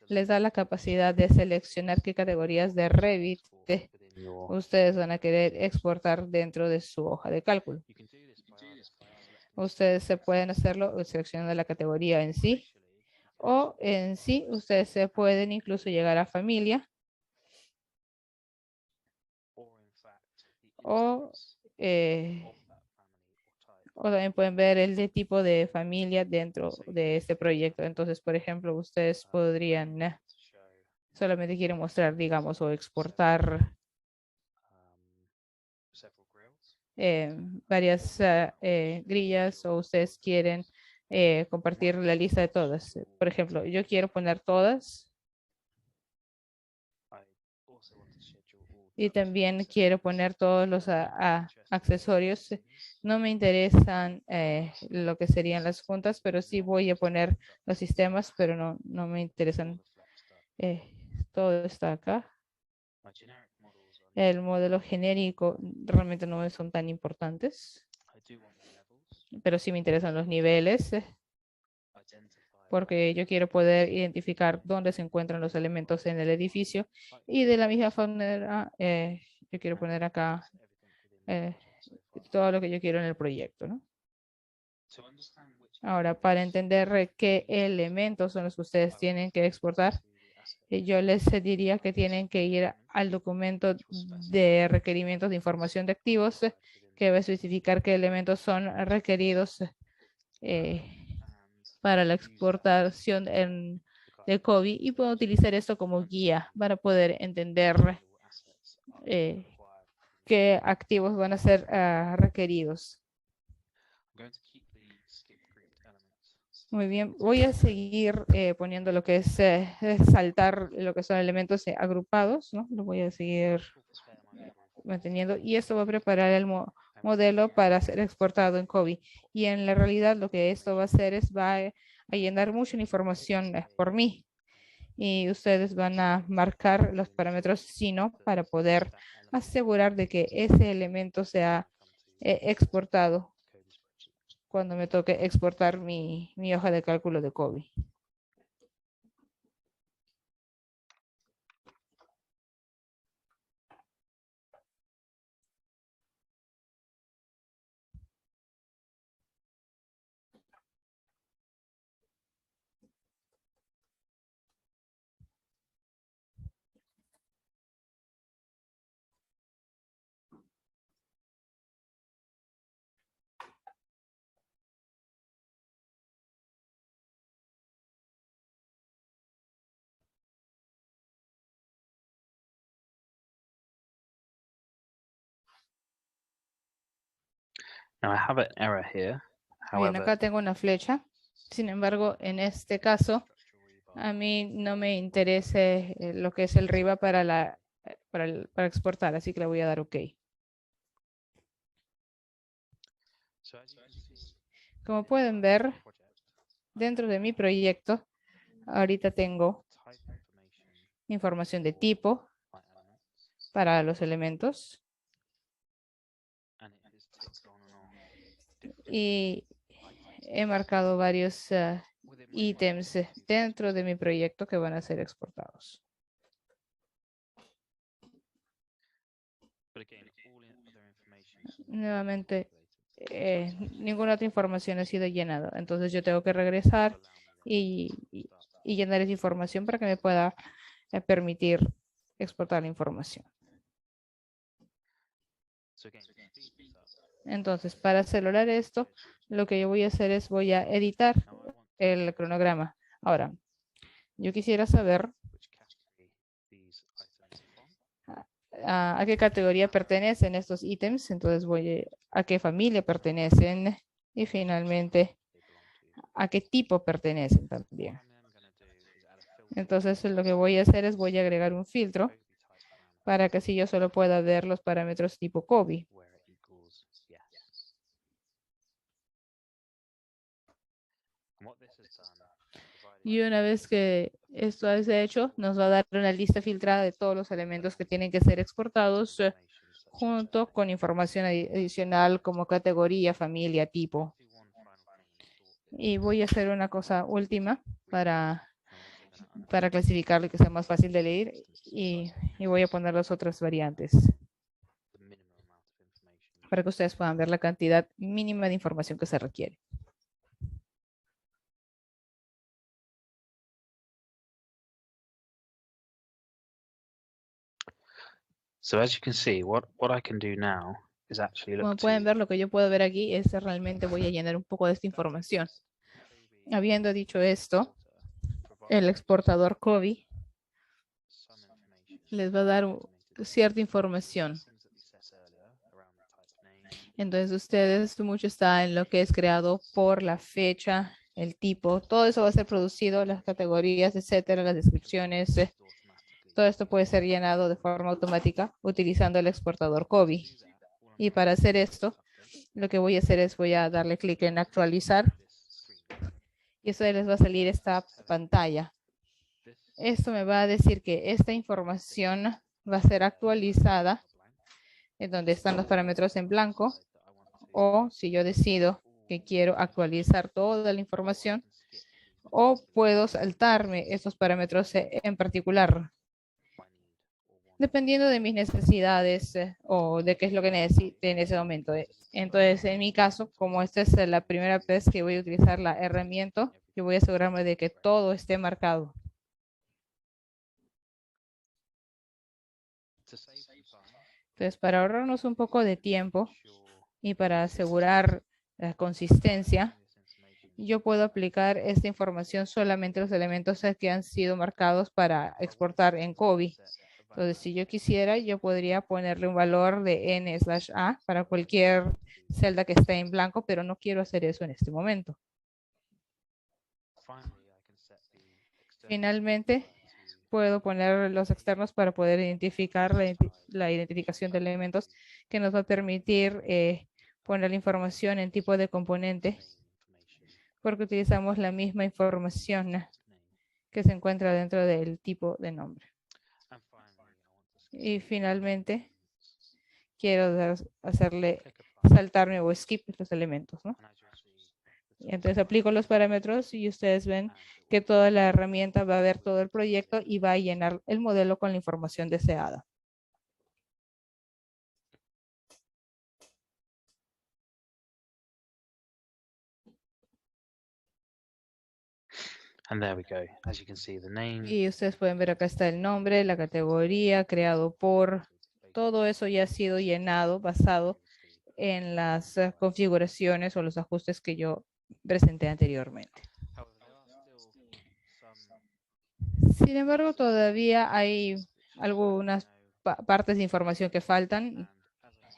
les da la capacidad de seleccionar qué categorías de Revit ustedes van a querer exportar dentro de su hoja de cálculo. Ustedes se pueden hacerlo seleccionando la categoría en sí, o en sí, ustedes se pueden incluso llegar a familia, o también pueden ver el de tipo de familia dentro de este proyecto. Entonces, por ejemplo, ustedes podrían solamente quieren mostrar, digamos, o exportar varias grillas, o ustedes quieren compartir la lista de todas. Por ejemplo, yo quiero poner todas y también quiero poner todos los accesorios. No me interesan lo que serían las juntas, pero sí voy a poner los sistemas, pero no me interesan. Todo está acá. El modelo genérico realmente no me son tan importantes, pero sí me interesan los niveles, porque yo quiero poder identificar dónde se encuentran los elementos en el edificio, y de la misma manera yo quiero poner acá todo lo que yo quiero en el proyecto, ¿no? Ahora, para entender qué elementos son los que ustedes tienen que exportar, yo les diría que tienen que ir al documento de requerimientos de información de activos, que va a especificar qué elementos son requeridos para la exportación de COVID, y puedo utilizar esto como guía para poder entender qué activos van a ser requeridos. Muy bien, voy a seguir poniendo lo que es saltar lo que son elementos agrupados, ¿no? Lo voy a seguir manteniendo, y esto va a preparar el modelo para ser exportado en COVID. Y en la realidad lo que esto va a hacer es va a llenar mucha información por mí, y ustedes van a marcar los parámetros sino para poder asegurar de que ese elemento sea exportado cuando me toque exportar mi hoja de cálculo de COVID. Now I have an error here. Bien, However, acá tengo una flecha. Sin embargo, en este caso, a mí no me interesa lo que es el RIBA para exportar, así que le voy a dar OK. Como pueden ver, dentro de mi proyecto, ahorita tengo información de tipo para los elementos, y he marcado varios ítems dentro de mi proyecto que van a ser exportados. Nuevamente, ninguna otra información ha sido llenada. Entonces yo tengo que regresar y llenar esa información para que me pueda permitir exportar la información. Entonces, para acelerar esto, lo que yo voy a hacer es voy a editar el cronograma. Ahora, yo quisiera saber a qué categoría pertenecen estos ítems. Entonces voy a qué familia pertenecen y finalmente a qué tipo pertenecen también. Entonces lo que voy a hacer es voy a agregar un filtro para que así yo solo pueda ver los parámetros tipo COVID. Y una vez que esto es hecho, nos va a dar una lista filtrada de todos los elementos que tienen que ser exportados junto con información adicional como categoría, familia, tipo. Y voy a hacer una cosa última para clasificarlo y que sea más fácil de leer y voy a poner las otras variantes para que ustedes puedan ver la cantidad mínima de información que se requiere. So as you can see, what I can do now is actually Como look pueden to ver, lo que yo puedo ver aquí es realmente voy a llenar un poco de esta información. Habiendo dicho esto, el exportador COVID les va a dar cierta información. Entonces ustedes, mucho está en lo que es creado por la fecha, el tipo, todo eso va a ser producido, las categorías, etcétera, las descripciones. Todo esto puede ser llenado de forma automática utilizando el exportador COVID. Y para hacer esto, lo que voy a hacer es voy a darle clic en actualizar y eso les va a salir esta pantalla. Esto me va a decir que esta información va a ser actualizada en donde están los parámetros en blanco, o si yo decido que quiero actualizar toda la información, o puedo saltarme estos parámetros en particular, dependiendo de mis necesidades o de qué es lo que necesite en ese momento. Entonces, en mi caso, como esta es la primera vez que voy a utilizar la herramienta, yo voy a asegurarme de que todo esté marcado. Entonces, para ahorrarnos un poco de tiempo y para asegurar la consistencia, yo puedo aplicar esta información solamente a los elementos que han sido marcados para exportar en COVID. Entonces, si yo quisiera, yo podría ponerle un valor de n/a para cualquier celda que esté en blanco, pero no quiero hacer eso en este momento. Finalmente, puedo poner los externos para poder identificar la identificación de elementos que nos va a permitir poner la información en tipo de componente, porque utilizamos la misma información que se encuentra dentro del tipo de nombre. Y finalmente, quiero hacerle saltarme o skip los elementos, ¿no? Entonces aplico los parámetros y ustedes ven que toda la herramienta va a ver todo el proyecto y va a llenar el modelo con la información deseada. And there we go. As you can see, the name. Y ustedes pueden ver acá está el nombre, la categoría, creado por. Todo eso ya ha sido llenado basado en las configuraciones o los ajustes que yo presenté anteriormente. Sin embargo, todavía hay algunas partes de información que faltan.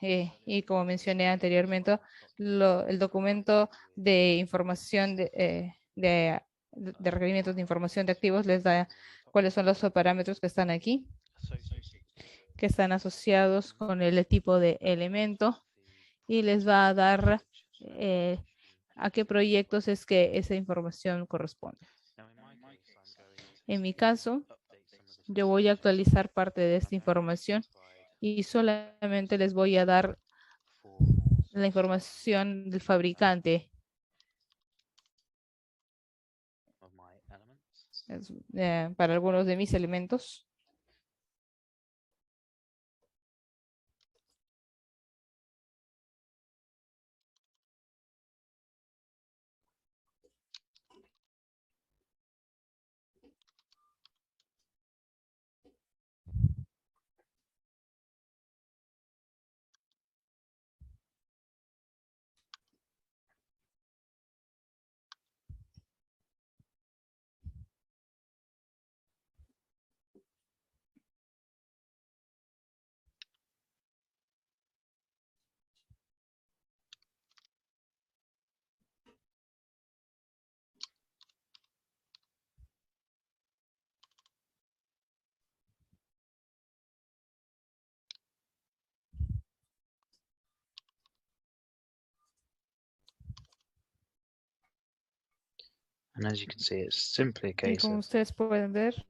Y como mencioné anteriormente, el documento de información de requerimientos de información de activos les da cuáles son los parámetros que están aquí, que están asociados con el tipo de elemento, y les va a dar a qué proyectos es que esa información corresponde. En mi caso, yo voy a actualizar parte de esta información y solamente les voy a dar la información del fabricante. para algunos de mis elementos. And as you can see, it's simply a Y case como of ustedes pueden ver,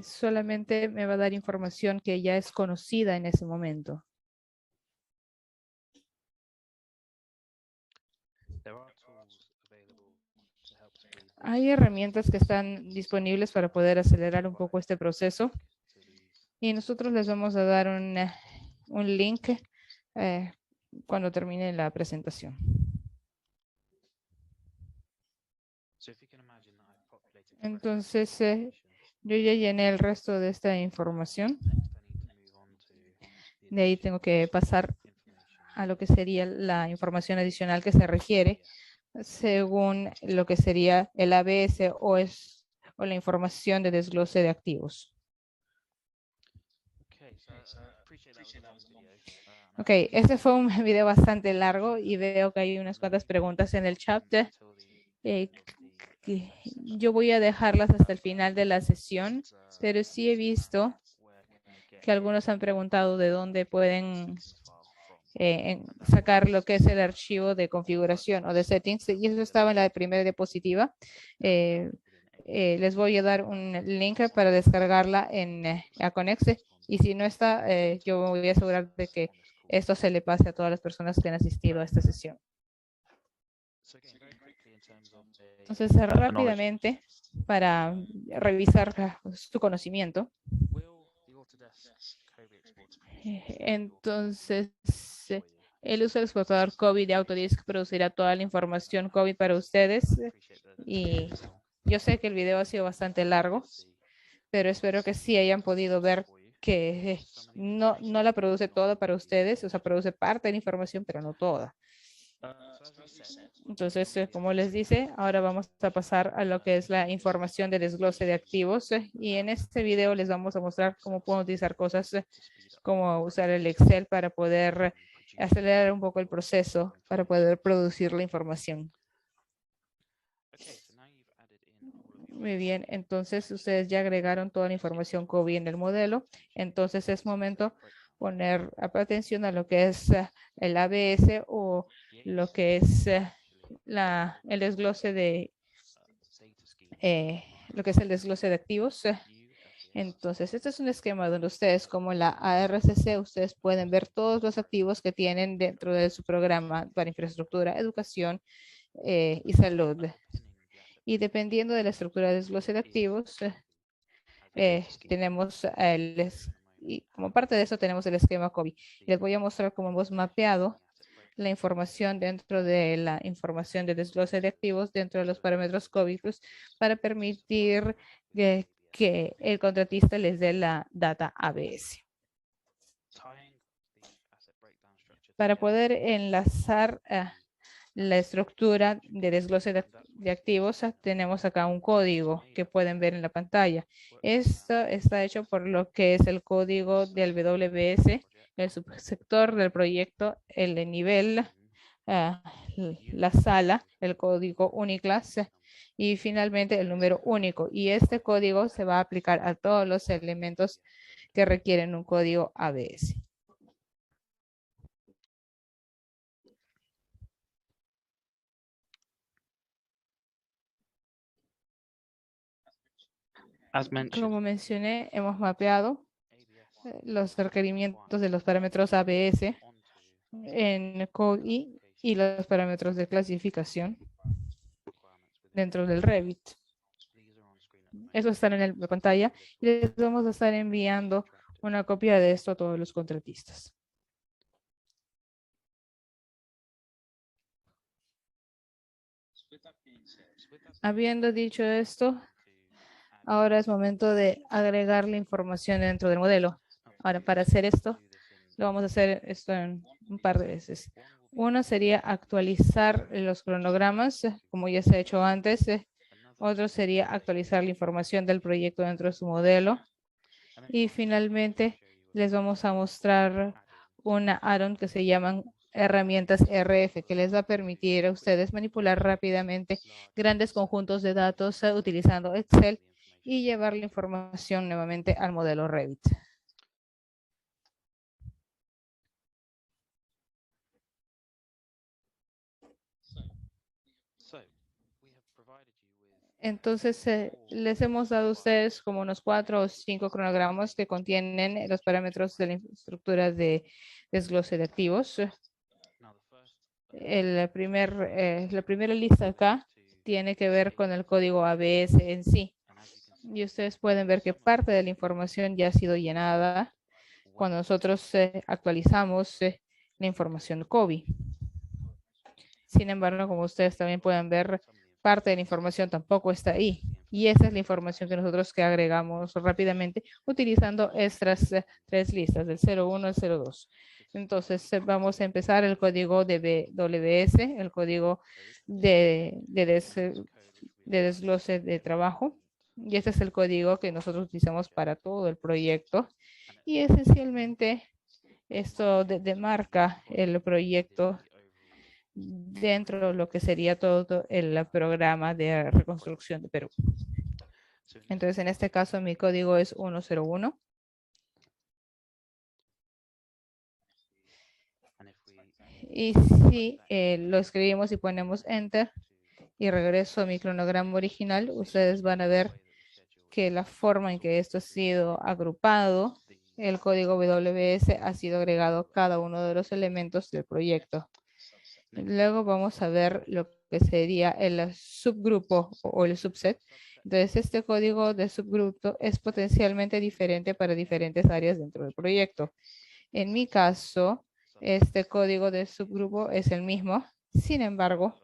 solamente me va a dar información que ya es conocida en ese momento. there are tools available to help speed Hay herramientas que están disponibles para poder acelerar un poco este proceso y nosotros les vamos a dar un link cuando termine la presentación. So if you can imagine that I've populated the rest of the Entonces, information, yo ya llené el resto de esta información. next I need to move on to the De ahí tengo que pasar information a lo que sería la información adicional que se requiere según lo que sería el ABS o la información de desglose de activos. Okay, so appreciate that was a long video. Ok, este fue un video bastante largo y veo que hay unas cuantas preguntas en el chat. Yo voy a dejarlas hasta el final de la sesión, pero sí he visto que algunos han preguntado de dónde pueden sacar lo que es el archivo de configuración o de settings, y eso estaba en la primera diapositiva. Les voy a dar un link para descargarla en Aconexe, y si no está, yo me voy a asegurar de que esto se le pase a todas las personas que han asistido a esta sesión. Entonces, rápidamente, para revisar su conocimiento. Entonces, el uso del exportador COVID de Autodisk producirá toda la información COVID para ustedes. Y yo sé que el video ha sido bastante largo, pero espero que sí hayan podido ver que no la produce toda para ustedes, o sea, produce parte de la información, pero no toda. Entonces, como les dice, ahora vamos a pasar a lo que es la información de desglose de activos, y en este video les vamos a mostrar cómo pueden utilizar cosas como usar el Excel para poder acelerar un poco el proceso para poder producir la información. Muy bien, entonces ustedes ya agregaron toda la información COVID en el modelo, entonces es momento poner atención a lo que es el ABS o lo que es el desglose de lo que es el desglose de activos. Entonces, este es un esquema donde ustedes, como la ARCC, ustedes pueden ver todos los activos que tienen dentro de su programa para infraestructura, educación y salud. Y dependiendo de la estructura de desglose de activos, tenemos y como parte de eso tenemos el esquema COVID. Les voy a mostrar cómo hemos mapeado la información dentro de la información de desglose de activos dentro de los parámetros COVID para permitir que el contratista les dé la data ABS. Para poder enlazar la estructura de desglose de activos, tenemos acá un código que pueden ver en la pantalla. Esto está hecho por lo que es el código del WBS, el subsector del proyecto, el de nivel, la sala, el código Uniclass y finalmente el número único. Y este código se va a aplicar a todos los elementos que requieren un código ABS. Como mencioné, hemos mapeado los requerimientos de los parámetros ABS en CODI y los parámetros de clasificación dentro del Revit. Eso está en la pantalla. Y les vamos a estar enviando una copia de esto a todos los contratistas. Habiendo dicho esto, ahora es momento de agregar la información dentro del modelo. Ahora, para hacer esto, lo vamos a hacer esto en un par de veces. Uno sería actualizar los cronogramas, como ya se ha hecho antes. Otro sería actualizar la información del proyecto dentro de su modelo. Y finalmente, les vamos a mostrar una add-on que se llaman herramientas RF, que les va a permitir a ustedes manipular rápidamente grandes conjuntos de datos utilizando Excel y llevar la información nuevamente al modelo Revit. Entonces, les hemos dado a ustedes como unos 4 o 5 cronogramas que contienen los parámetros de la infraestructura de desglose de activos. La primera lista acá tiene que ver con el código ABS en sí. Y ustedes pueden ver que parte de la información ya ha sido llenada cuando nosotros actualizamos la información COVID. Sin embargo, como ustedes también pueden ver, parte de la información tampoco está ahí. Y esa es la información que nosotros que agregamos rápidamente utilizando estas 3 listas, del 01 al 02. Entonces, vamos a empezar el código de WS, el código de desglose de trabajo. Y este es el código que nosotros utilizamos para todo el proyecto. Y esencialmente esto demarca el proyecto dentro de lo que sería todo el programa de reconstrucción de Perú. Entonces, en este caso, mi código es 101. Y si lo escribimos y ponemos Enter y regreso a mi cronograma original, ustedes van a ver que la forma en que esto ha sido agrupado, el código WS ha sido agregado a cada uno de los elementos del proyecto. Luego vamos a ver lo que sería el subgrupo o el subset. Entonces, este código de subgrupo es potencialmente diferente para diferentes áreas dentro del proyecto. En mi caso, este código de subgrupo es el mismo. Sin embargo,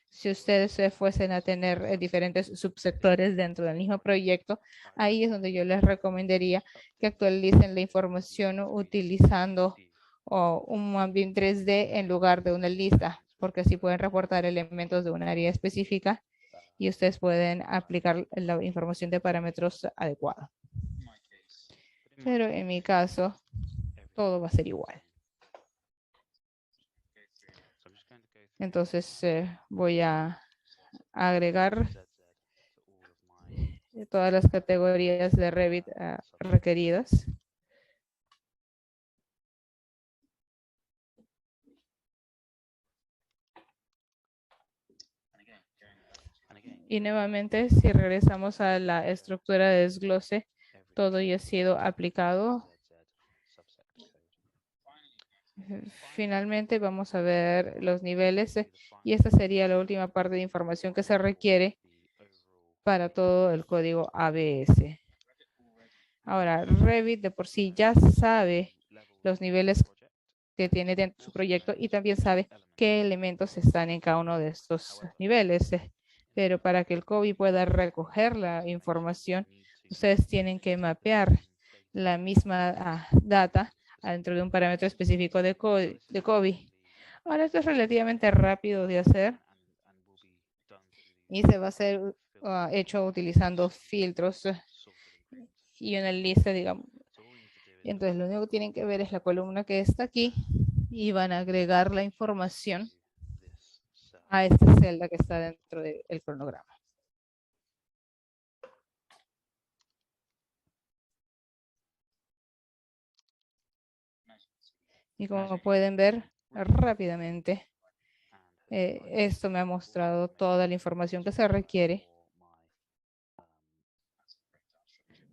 si ustedes se fuesen a tener diferentes subsectores dentro del mismo proyecto, ahí es donde yo les recomendaría que actualicen la información utilizando un Mapim 3D en lugar de una lista, porque así pueden reportar elementos de un área específica y ustedes pueden aplicar la información de parámetros adecuada. Pero en mi caso, todo va a ser igual. Entonces voy a agregar todas las categorías de Revit requeridas. Y nuevamente, si regresamos a la estructura de desglose, todo ya ha sido aplicado. Finalmente vamos a ver los niveles y esta sería la última parte de información que se requiere para todo el código ABS. Ahora, Revit de por sí ya sabe los niveles que tiene dentro de su proyecto y también sabe qué elementos están en cada uno de estos niveles. Pero para que el COVID pueda recoger la información, ustedes tienen que mapear la misma data dentro de un parámetro específico de COVID. Ahora, esto es relativamente rápido de hacer y se va a hacer hecho utilizando filtros y una lista, digamos. Entonces, lo único que tienen que ver es la columna que está aquí y van a agregar la información a esta celda que está dentro del cronograma. Y como pueden ver rápidamente, esto me ha mostrado toda la información que se requiere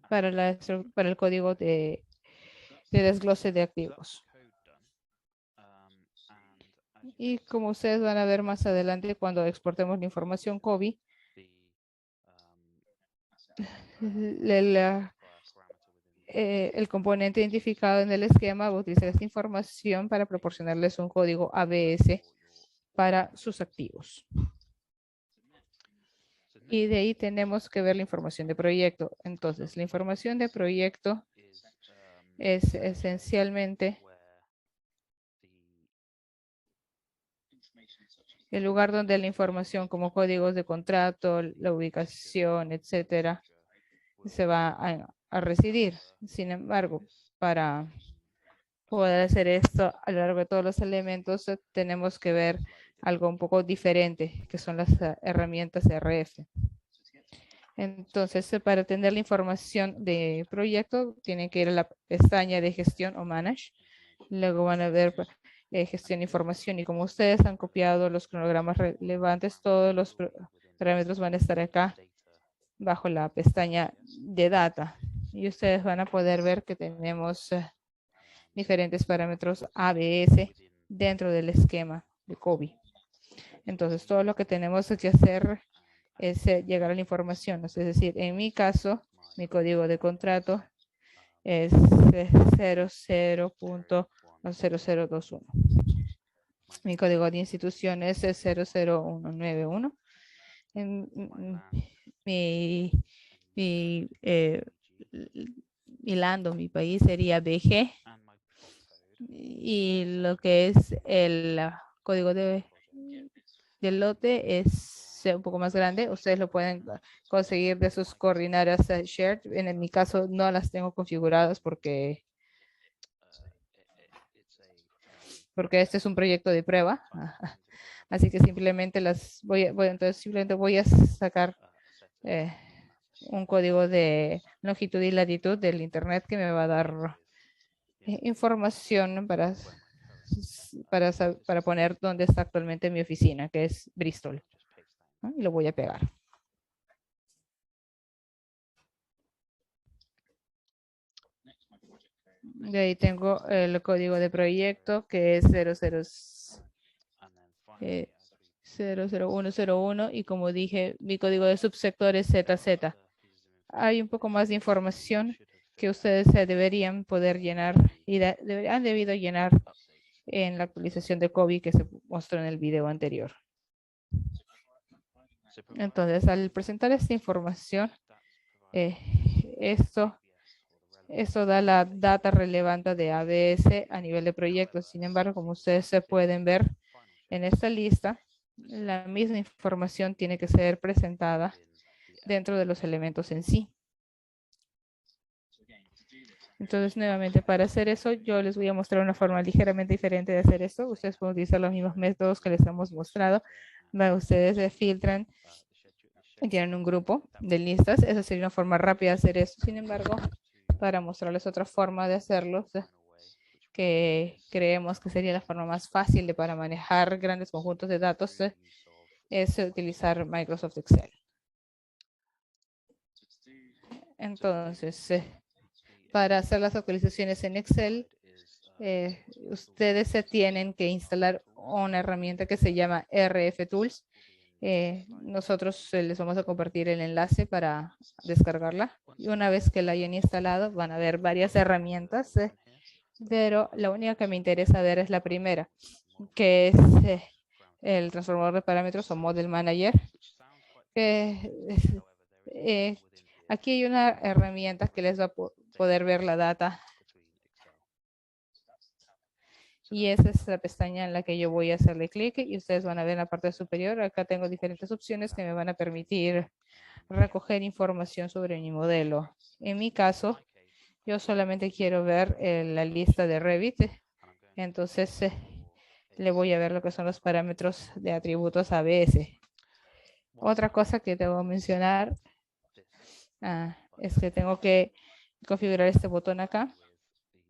para el código de desglose de activos. Y como ustedes van a ver más adelante cuando exportemos la información COVID, el componente identificado en el esquema va a utilizar esta información para proporcionarles un código ABS para sus activos. Y de ahí tenemos que ver la información de proyecto. Entonces, la información de proyecto es esencialmente el lugar donde la información como códigos de contrato, la ubicación, etcétera, se va a residir. Sin embargo, para poder hacer esto a lo largo de todos los elementos, tenemos que ver algo un poco diferente, que son las herramientas RF. Entonces, para tener la información de proyecto, tienen que ir a la pestaña de gestión o manage. Luego van a ver gestión de información, y como ustedes han copiado los cronogramas relevantes, todos los parámetros van a estar acá bajo la pestaña de data, y ustedes van a poder ver que tenemos diferentes parámetros ABS dentro del esquema de COBI. Entonces, todo lo que tenemos que hacer es llegar a la información. Es decir, en mi caso, mi código de contrato es 00.0021. Mi código de institución es 00191. Mi Milando, mi país sería BG. Y lo que es el código del lote es un poco más grande. Ustedes lo pueden conseguir de sus coordinadas shared. En mi caso no las tengo configuradas porque este es un proyecto de prueba. Así que simplemente simplemente voy a sacar un código de longitud y latitud del internet que me va a dar información para poner dónde está actualmente mi oficina, que es Bristol, ¿no? Y lo voy a pegar. De ahí tengo el código de proyecto, que es 00101, y como dije, mi código de subsector es ZZ. Hay un poco más de información que ustedes deberían poder llenar y han debido llenar en la actualización de COVID que se mostró en el video anterior. Entonces, al presentar esta información, esto da la data relevante de ABS a nivel de proyectos. Sin embargo, como ustedes se pueden ver en esta lista, la misma información tiene que ser presentada dentro de los elementos en sí. Entonces, nuevamente, para hacer eso, yo les voy a mostrar una forma ligeramente diferente de hacer esto. Ustedes pueden utilizar los mismos métodos que les hemos mostrado. Ustedes filtran y tienen un grupo de listas. Esa sería una forma rápida de hacer eso. Sin embargo, para mostrarles otra forma de hacerlo, que creemos que sería la forma más fácil para manejar grandes conjuntos de datos, es utilizar Microsoft Excel. Entonces, para hacer las actualizaciones en Excel, ustedes se tienen que instalar una herramienta que se llama RF Tools. Nosotros les vamos a compartir el enlace para descargarla. Y una vez que la hayan instalado, van a ver varias herramientas, pero la única que me interesa ver es la primera, que es el transformador de parámetros o Model Manager. Aquí hay una herramienta que les va a poder ver la data, y esa es la pestaña en la que yo voy a hacerle clic, y ustedes van a ver en la parte superior. Acá tengo diferentes opciones que me van a permitir recoger información sobre mi modelo. En mi caso, yo solamente quiero ver la lista de Revit. Entonces, le voy a ver lo que son los parámetros de atributos ABS. Otra cosa que debo mencionar es que tengo que configurar este botón acá,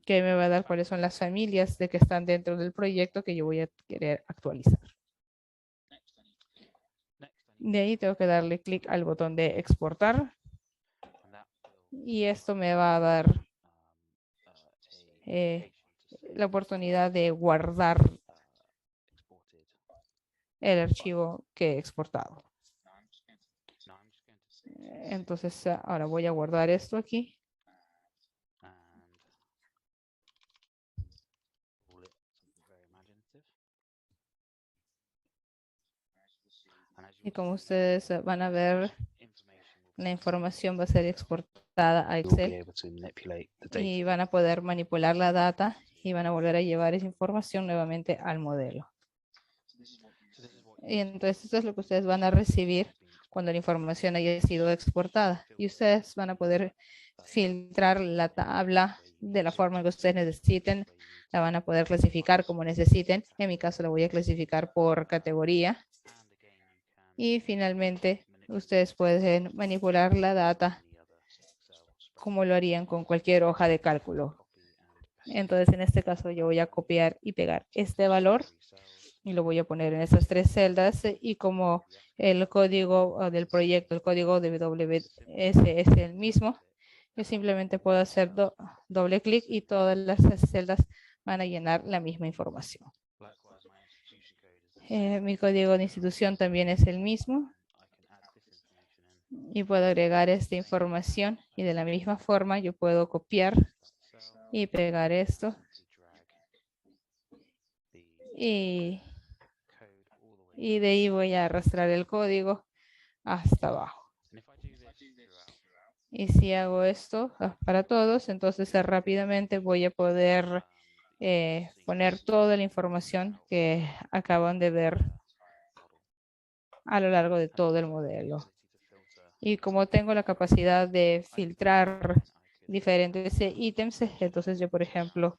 que me va a dar cuáles son las familias que están dentro del proyecto que yo voy a querer actualizar. De ahí tengo que darle clic al botón de exportar, y esto me va a dar la oportunidad de guardar el archivo que he exportado. Entonces, ahora voy a guardar esto aquí. Y como ustedes van a ver, la información va a ser exportada a You'll be Excel able to manipulate the data. y van a poder manipular la data y van a volver a llevar esa información nuevamente al modelo. Y entonces esto es lo que ustedes van a recibir cuando la información haya sido exportada. Y ustedes van a poder filtrar la tabla de la forma que ustedes necesiten. La van a poder clasificar como necesiten. En mi caso la voy a clasificar por categoría. Y finalmente ustedes pueden manipular la data como lo harían con cualquier hoja de cálculo. Entonces en este caso yo voy a copiar y pegar este valor y lo voy a poner en estas 3 celdas, y como el código del proyecto, el código de WS es el mismo, yo simplemente puedo hacer doble clic y todas las celdas van a llenar la misma información. Mi código de institución también es el mismo y puedo agregar esta información, y de la misma forma yo puedo copiar y pegar esto y de ahí voy a arrastrar el código hasta abajo. Y si hago esto para todos, entonces rápidamente voy a poder poner toda la información que acaban de ver a lo largo de todo el modelo. Y como tengo la capacidad de filtrar diferentes ítems, entonces yo, por ejemplo,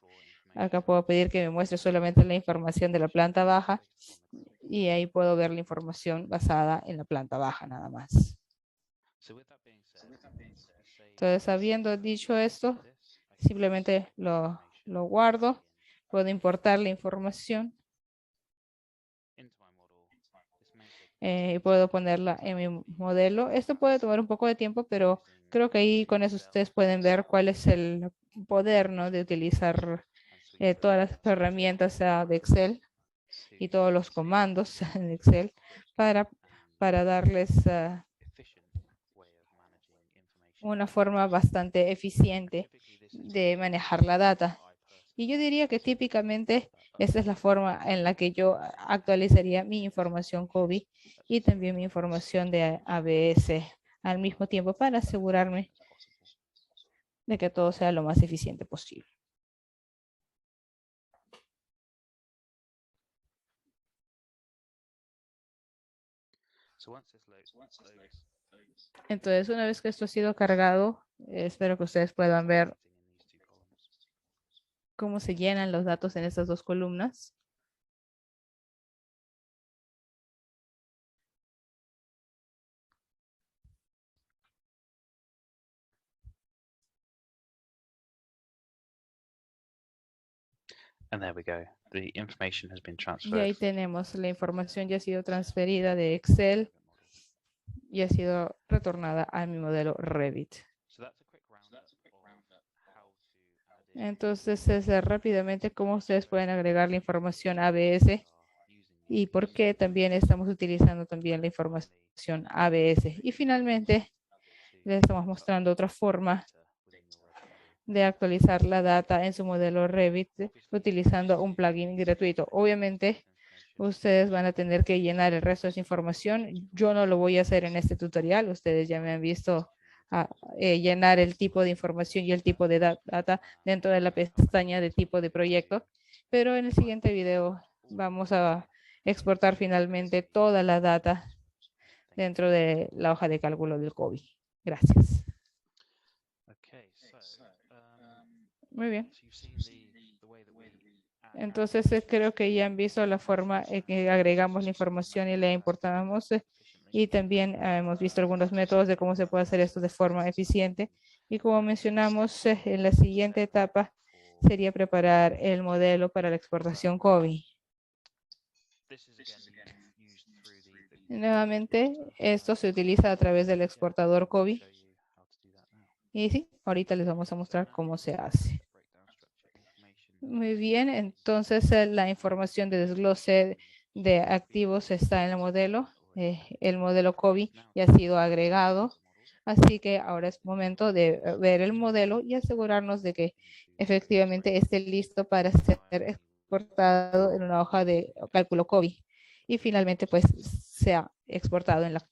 acá puedo pedir que me muestre solamente la información de la planta baja y ahí puedo ver la información basada en la planta baja nada más. Entonces, habiendo dicho esto, simplemente lo guardo. Puedo importar la información y puedo ponerla en mi modelo. Esto puede tomar un poco de tiempo, pero creo que ahí con eso ustedes pueden ver cuál es el poder, ¿no?, de utilizar todas las herramientas de Excel y todos los comandos en Excel para darles una forma bastante eficiente de manejar la data. Y yo diría que típicamente esta es la forma en la que yo actualizaría mi información COVID y también mi información de ABS al mismo tiempo para asegurarme de que todo sea lo más eficiente posible. Entonces, una vez que esto ha sido cargado, espero que ustedes puedan ver cómo se llenan los datos en estas 2 columnas. And there we go. The information has been Y transferred. ahí tenemos, la información ya ha sido transferida de Excel y ha sido retornada a mi modelo Revit. Entonces, es rápidamente cómo ustedes pueden agregar la información ABS y por qué también estamos utilizando también la información ABS. Y finalmente, les estamos mostrando otra forma de actualizar la data en su modelo Revit utilizando un plugin gratuito. Obviamente, ustedes van a tener que llenar el resto de esa información. Yo no lo voy a hacer en este tutorial. Ustedes ya me han visto llenar el tipo de información y el tipo de data dentro de la pestaña de tipo de proyecto. Pero en el siguiente video vamos a exportar finalmente toda la data dentro de la hoja de cálculo del COVID. Gracias. Muy bien. Entonces creo que ya han visto la forma en que agregamos la información y la importamos, y también hemos visto algunos métodos de cómo se puede hacer esto de forma eficiente. Y como mencionamos, en la siguiente etapa sería preparar el modelo para la exportación COVID. Nuevamente, esto se utiliza a través del exportador COVID. Y sí, ahorita les vamos a mostrar cómo se hace. Muy bien, entonces la información de desglose de activos está en el modelo. El modelo COVID ya ha sido agregado. Así que ahora es momento de ver el modelo y asegurarnos de que efectivamente esté listo para ser exportado en una hoja de cálculo COVID y finalmente pues sea exportado en la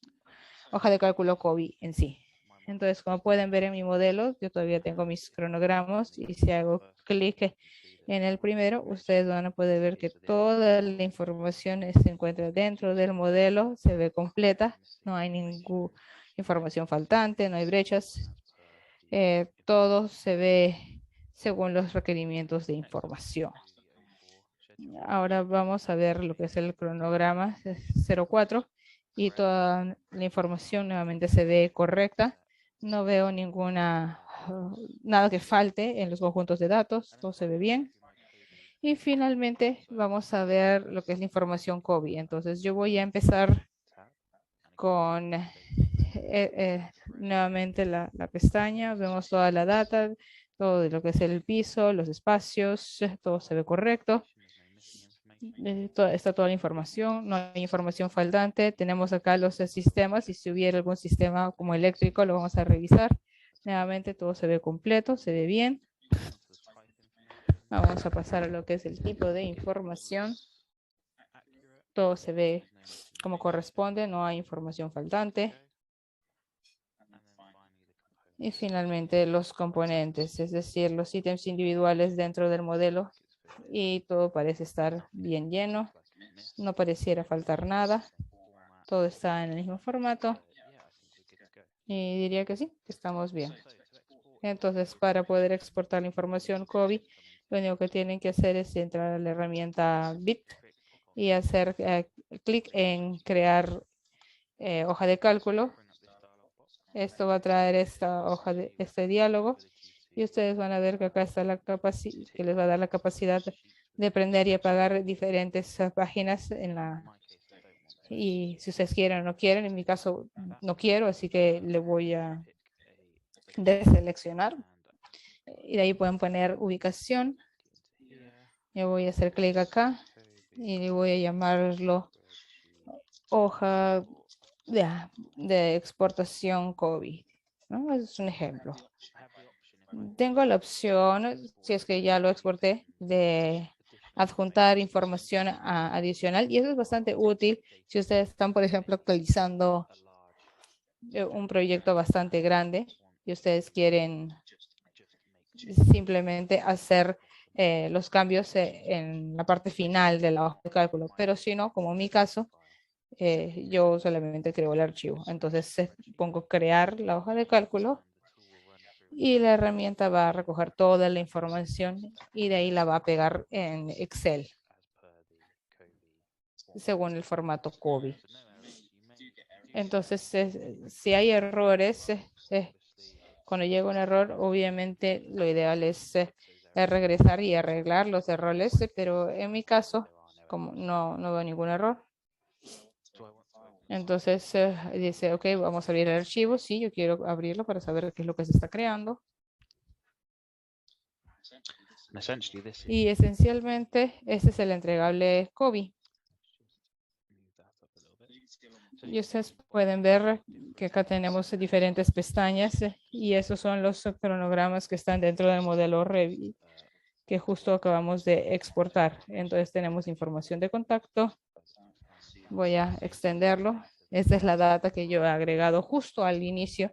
hoja de cálculo COVID en sí. Entonces, como pueden ver en mi modelo, yo todavía tengo mis cronogramas y si hago clic en el primero, ustedes van a poder ver que toda la información se encuentra dentro del modelo, se ve completa, no hay ninguna información faltante, no hay brechas, todo se ve según los requerimientos de información. Ahora vamos a ver lo que es el cronograma 04 y toda la información nuevamente se ve correcta. No veo nada que falte en los conjuntos de datos, todo se ve bien. Y finalmente vamos a ver lo que es la información COVID. Entonces yo voy a empezar con nuevamente la pestaña, vemos toda la data, todo lo que es el piso, los espacios, todo se ve correcto. Está toda la información, no hay información faltante. Tenemos acá los sistemas y si hubiera algún sistema como eléctrico lo vamos a revisar. Nuevamente todo se ve completo, se ve bien. Vamos a pasar a lo que es el tipo de información. Todo se ve como corresponde, no hay información faltante. Y finalmente los componentes, es decir, los ítems individuales dentro del modelo y todo parece estar bien lleno. No pareciera faltar nada. Todo está en el mismo formato. Y diría que sí, que estamos bien. Entonces, para poder exportar la información COVID, lo único que tienen que hacer es entrar a la herramienta Bit y hacer clic en crear hoja de cálculo. Esto va a traer esta hoja de este diálogo y ustedes van a ver que acá está la capacidad, que les va a dar la capacidad de prender y apagar diferentes páginas en la. Y si ustedes quieren o no quieren, en mi caso no quiero, así que le voy a deseleccionar. Y de ahí pueden poner ubicación. Yo voy a hacer clic acá y le voy a llamarlo hoja de exportación COVID, ¿no? Es un ejemplo. Tengo la opción, si es que ya lo exporté, de adjuntar información adicional y eso es bastante útil si ustedes están, por ejemplo, actualizando un proyecto bastante grande y ustedes quieren simplemente hacer los cambios en la parte final de la hoja de cálculo, pero si no, como en mi caso, yo solamente creo el archivo. Entonces pongo crear la hoja de cálculo y la herramienta va a recoger toda la información y de ahí la va a pegar en Excel según el formato COVID. Entonces, si hay errores, cuando llega un error, obviamente lo ideal es regresar y arreglar los errores, pero en mi caso, como no veo ningún error, entonces dice, ok, vamos a abrir el archivo. Sí, yo quiero abrirlo para saber qué es lo que se está creando. Y esencialmente, este es el entregable COVID. Y ustedes pueden ver que acá tenemos diferentes pestañas y esos son los cronogramas que están dentro del modelo Revit que justo acabamos de exportar. Entonces tenemos información de contacto. Voy a extenderlo. Esta es la data que yo he agregado justo al inicio,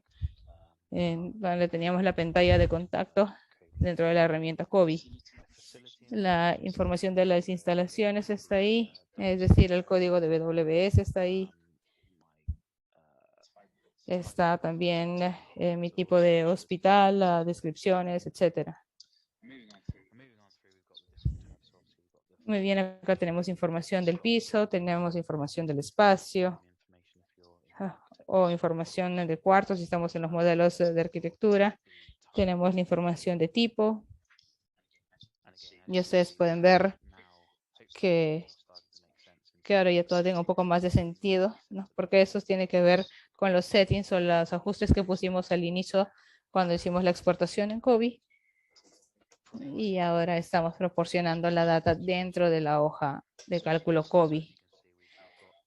donde teníamos la pantalla de contacto dentro de la herramienta COVID. La información de las instalaciones está ahí, es decir, el código de WS está ahí. Está también mi tipo de hospital, las descripciones, etcétera. Muy bien, acá tenemos información del piso, tenemos información del espacio o información de cuartos si estamos en los modelos de arquitectura. Tenemos la información de tipo. Y ustedes pueden ver que ahora ya todo tiene un poco más de sentido, ¿no? Porque eso tiene que ver con los settings o los ajustes que pusimos al inicio cuando hicimos la exportación en COVID. Y ahora estamos proporcionando la data dentro de la hoja de cálculo COVID.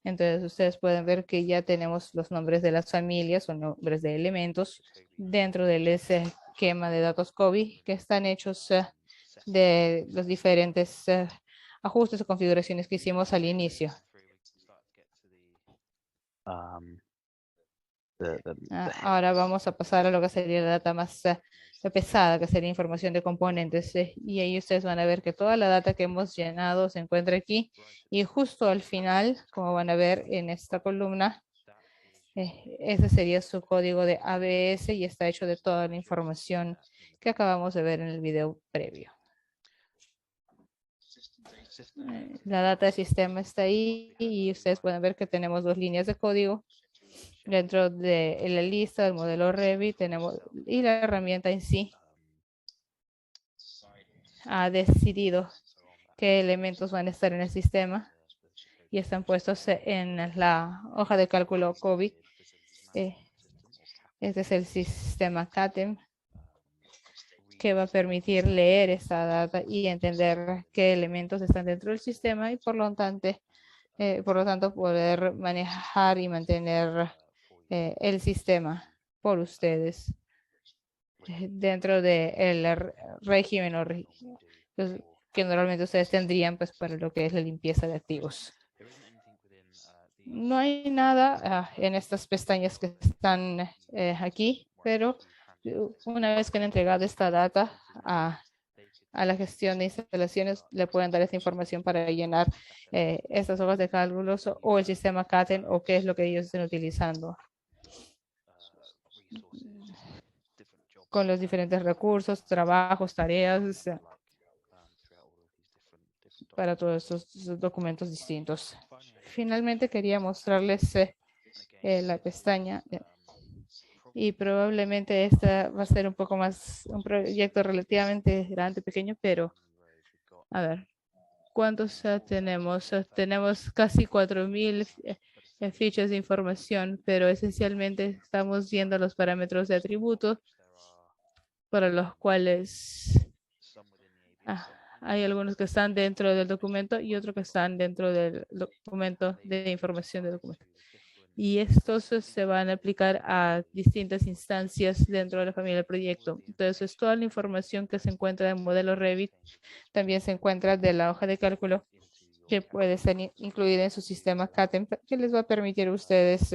Entonces ustedes pueden ver que ya tenemos los nombres de las familias o nombres de elementos dentro del esquema de datos COVID que están hechos de los diferentes ajustes o configuraciones que hicimos al inicio. Ahora vamos a pasar a lo que sería la data más pesada, que sería información de componentes. Y ahí ustedes van a ver que toda la data que hemos llenado se encuentra aquí. Y justo al final, como van a ver en esta columna, ese sería su código de ABS y está hecho de toda la información que acabamos de ver en el video previo. La data de sistema está ahí y ustedes pueden ver que tenemos dos líneas de código. Dentro de la lista del modelo Revit tenemos, y la herramienta en sí ha decidido qué elementos van a estar en el sistema y están puestos en la hoja de cálculo COVID. Este es el sistema CATEM que va a permitir leer esta data y entender qué elementos están dentro del sistema y por lo tanto poder manejar y mantener el sistema por ustedes dentro del régimen que normalmente ustedes tendrían pues para lo que es la limpieza de activos. No hay nada en estas pestañas que están aquí, pero una vez que han entregado esta data a la gestión de instalaciones, le pueden dar esta información para llenar estas hojas de cálculos o el sistema CATEN o qué es lo que ellos estén utilizando con los diferentes recursos, trabajos, tareas para todos estos documentos distintos. Finalmente quería mostrarles la pestaña y probablemente esta va a ser un poco más, un proyecto relativamente grande, pequeño, pero a ver, ¿cuántos tenemos? Tenemos casi 4,000 fichas de información, pero esencialmente estamos viendo los parámetros de atributos para los cuales hay algunos que están dentro del documento y otros que están dentro del documento de información del documento. Y estos se van a aplicar a distintas instancias dentro de la familia del proyecto. Entonces, toda la información que se encuentra en modelo Revit también se encuentra de la hoja de cálculo que puede ser incluida en su sistema CATEM, que les va a permitir a ustedes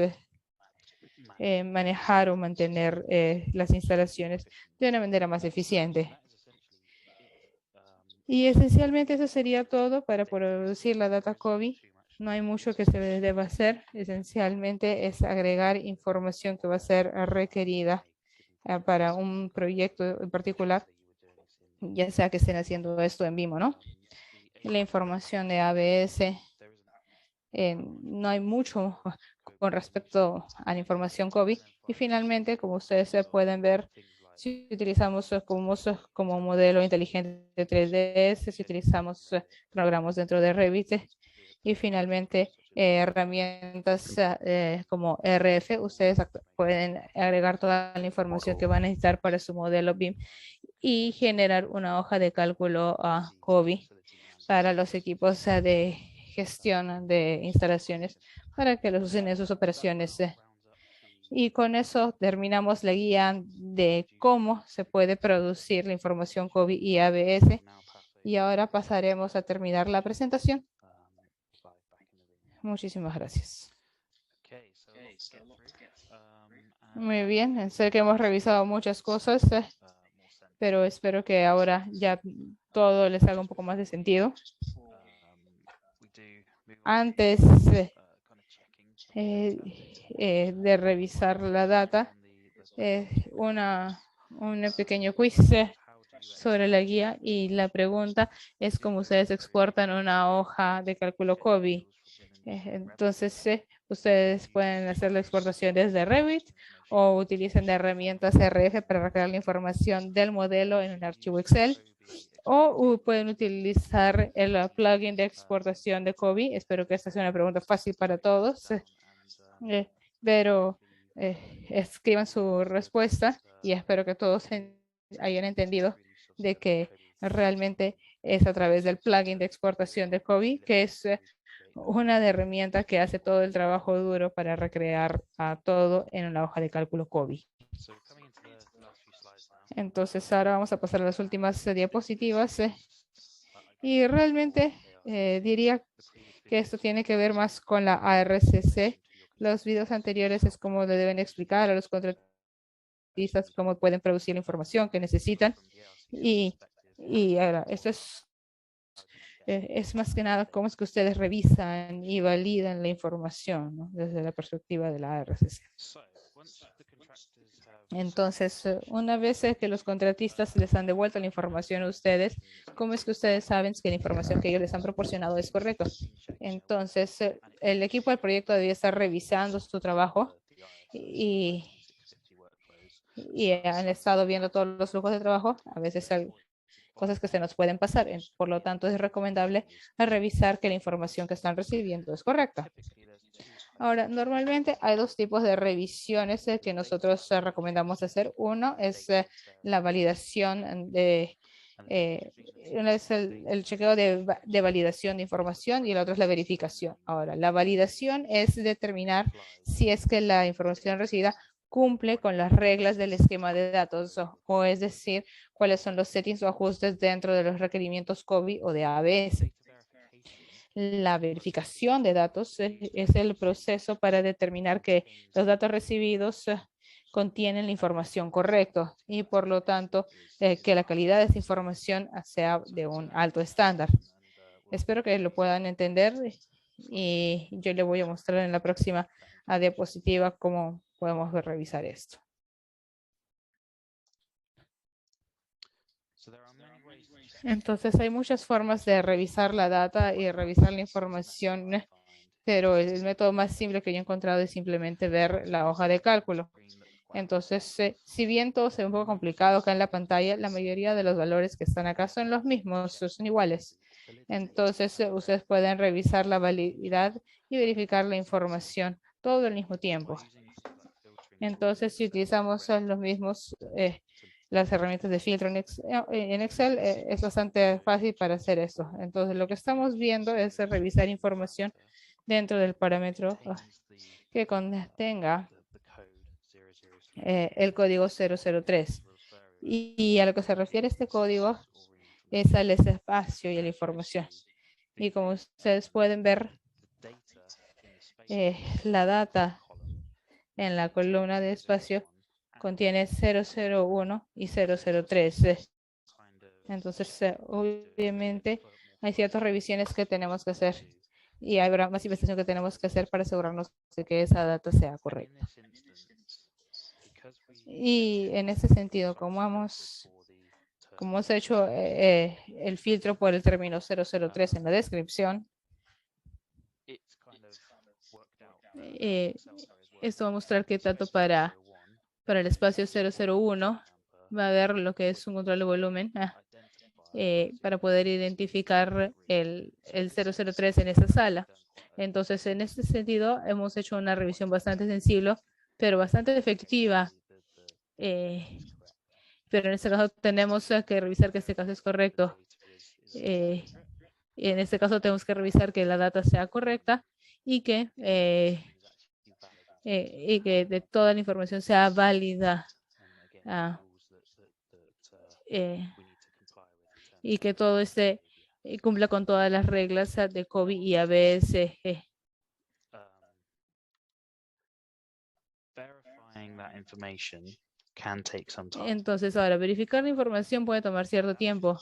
manejar o mantener las instalaciones de una manera más eficiente. Y esencialmente eso sería todo para producir la data COVID. No hay mucho que se deba hacer. Esencialmente es agregar información que va a ser requerida para un proyecto en particular, ya sea que estén haciendo esto en vivo, ¿no? La información de ABS, no hay mucho con respecto a la información COVID. Y finalmente, como ustedes pueden ver, si utilizamos como modelo inteligente 3D, si utilizamos programas dentro de Revit y finalmente herramientas como RF, ustedes pueden agregar toda la información que van a necesitar para su modelo BIM y generar una hoja de cálculo COVID para los equipos de gestión de instalaciones para que los usen en sus operaciones. Y con eso terminamos la guía de cómo se puede producir la información COVID y ABS. Y ahora pasaremos a terminar la presentación. Muchísimas gracias. Muy bien, sé que hemos revisado muchas cosas, pero espero que ahora ya todo les haga un poco más de sentido. Antes de revisar la data, un pequeño quiz sobre la guía y la pregunta es cómo ustedes exportan una hoja de cálculo COVID. Entonces, ustedes pueden hacer la exportación desde Revit o utilizan herramientas RF para recrear la información del modelo en un archivo Excel. O pueden utilizar el plugin de exportación de COVID. Espero que esta sea una pregunta fácil para todos. Pero escriban su respuesta y espero que todos hayan entendido de que realmente es a través del plugin de exportación de COVID, que es una herramienta que hace todo el trabajo duro para recrear todo en una hoja de cálculo COBI. Entonces ahora vamos a pasar a las últimas diapositivas y realmente diría que esto tiene que ver más con la ARCC. Los videos anteriores es cómo le deben explicar a los contratistas cómo pueden producir la información que necesitan y ahora esto es más que nada cómo es que ustedes revisan y validan la información, ¿no? Desde la perspectiva de la ARCC. Entonces, una vez que los contratistas les han devuelto la información a ustedes, ¿cómo es que ustedes saben que la información que ellos les han proporcionado es correcta? Entonces, el equipo del proyecto debía estar revisando su trabajo y han estado viendo todos los flujos de trabajo. A veces hay cosas que se nos pueden pasar. Por lo tanto, es recomendable revisar que la información que están recibiendo es correcta. Ahora, normalmente hay dos tipos de revisiones que nosotros recomendamos hacer. Uno es la validación de, uno es el chequeo de validación de información y el otro es la verificación. Ahora, la validación es determinar si es que la información recibida cumple con las reglas del esquema de datos, o es decir, cuáles son los settings o ajustes dentro de los requerimientos COBI o de ABS. La verificación de datos es el proceso para determinar que los datos recibidos contienen la información correcta y por lo tanto que la calidad de esa información sea de un alto estándar. Espero que lo puedan entender y yo le voy a mostrar en la próxima diapositiva cómo podemos revisar esto. Entonces hay muchas formas de revisar la data y revisar la información, pero el método más simple que yo he encontrado es simplemente ver la hoja de cálculo. Entonces, si bien todo se ve un poco complicado acá en la pantalla, la mayoría de los valores que están acá son los mismos, son iguales. Entonces, ustedes pueden revisar la validad y verificar la información todo al mismo tiempo. Entonces, si utilizamos los mismos las herramientas de filtro en Excel, es bastante fácil para hacer esto. Entonces, lo que estamos viendo es revisar información dentro del parámetro que contenga el código 003. Y a lo que se refiere este código es al espacio y a la información. Y como ustedes pueden ver, la data en la columna de espacio contiene 001 y 003. Entonces, obviamente, hay ciertas revisiones que tenemos que hacer y habrá más investigación que tenemos que hacer para asegurarnos de que esa data sea correcta. Y en ese sentido, como hemos hecho el filtro por el término 003 en la descripción, esto va a mostrar que tanto para el espacio 001 va a haber lo que es un control de volumen para poder identificar el 003 en esa sala. Entonces, en este sentido, hemos hecho una revisión bastante sensible, pero bastante efectiva. Pero en este caso tenemos que revisar que este caso es correcto. En este caso tenemos que revisar que la data sea correcta y que de toda la información sea válida y que todo cumpla con todas las reglas de COBI y ABS. Entonces, ahora, verificar la información puede tomar cierto tiempo.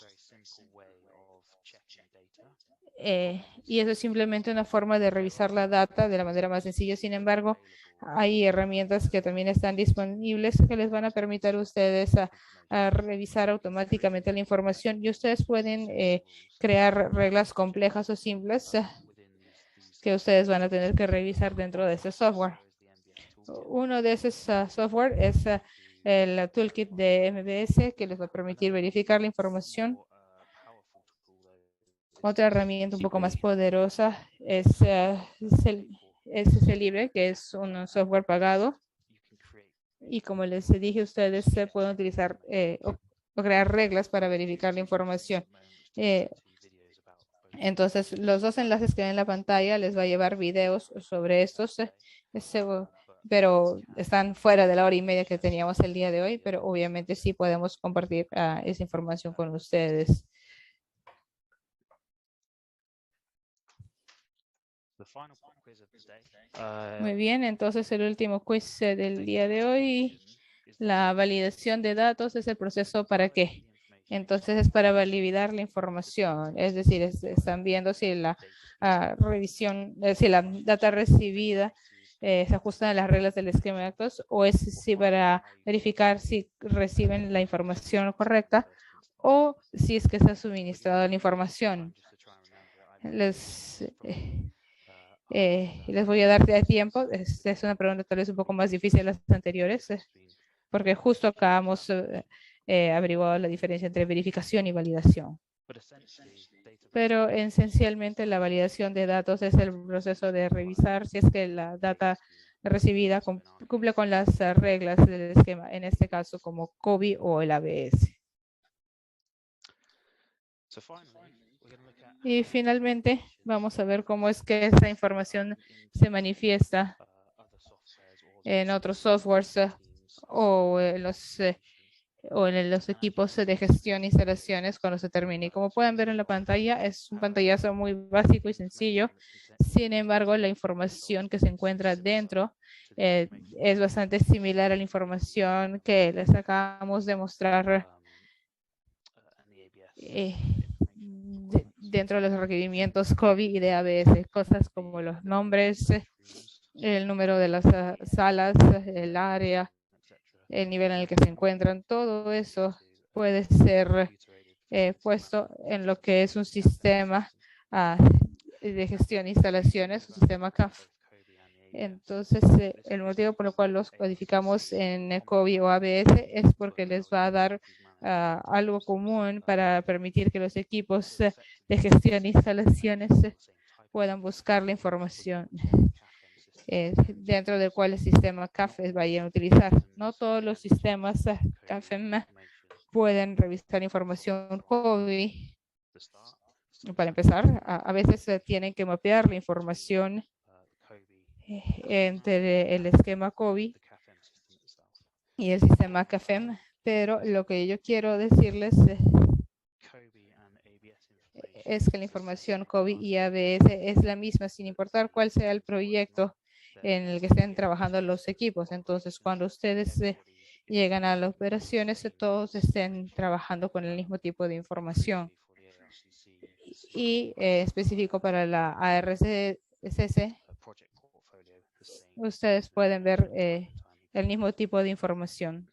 Y eso es simplemente una forma de revisar la data de la manera más sencilla. Sin embargo, hay herramientas que también están disponibles que les van a permitir a ustedes a revisar automáticamente la información y ustedes pueden crear reglas complejas o simples que ustedes van a tener que revisar dentro de ese software. Uno de esos software es el toolkit de MBS que les va a permitir verificar la información. Otra herramienta un poco más poderosa es SSLibre, que es un software pagado. Y como les dije, ustedes pueden utilizar o crear reglas para verificar la información. Entonces, los dos enlaces que ven en la pantalla les va a llevar videos sobre estos, pero están fuera de la hora y media que teníamos el día de hoy, pero obviamente sí podemos compartir esa información con ustedes. Muy bien, entonces el último quiz del día de hoy, la validación de datos es el proceso para qué. Entonces es para validar la información, es decir, están viendo si la revisión, si la data recibida se ajusta a las reglas del esquema de datos o es si para verificar si reciben la información correcta o si es que se ha suministrado la información. Les voy a dar de tiempo. Es una pregunta tal vez un poco más difícil de las anteriores, porque justo acabamos averiguado la diferencia entre verificación y validación. Pero esencialmente la validación de datos es el proceso de revisar si es que la data recibida cumple con las reglas del esquema, en este caso como COBI o el ABS. Y finalmente vamos a ver cómo es que esta información se manifiesta en otros softwares o en los equipos de gestión e instalaciones cuando se termine. Y como pueden ver en la pantalla, es un pantallazo muy básico y sencillo. Sin embargo, la información que se encuentra dentro es bastante similar a la información que les acabamos de mostrar dentro de los requerimientos COBI y de ABS, cosas como los nombres, el número de las salas, el área, el nivel en el que se encuentran, todo eso puede ser puesto en lo que es un sistema de gestión de instalaciones, un sistema CAF. Entonces, el motivo por el cual los codificamos en COBI o ABS es porque les va a dar algo común para permitir que los equipos de gestión de instalaciones puedan buscar la información dentro del cual el sistema CAFE vayan a utilizar. No todos los sistemas CAFEM pueden revisar información COBI. Para empezar, a veces tienen que mapear la información entre el esquema COBI y el sistema CAFEM, pero lo que yo quiero decirles es que la información COBI y ABS es la misma, sin importar cuál sea el proyecto en el que estén trabajando los equipos. Entonces, cuando ustedes llegan a las operaciones, todos estén trabajando con el mismo tipo de información. Y específico para la ARCC, ustedes pueden ver el mismo tipo de información.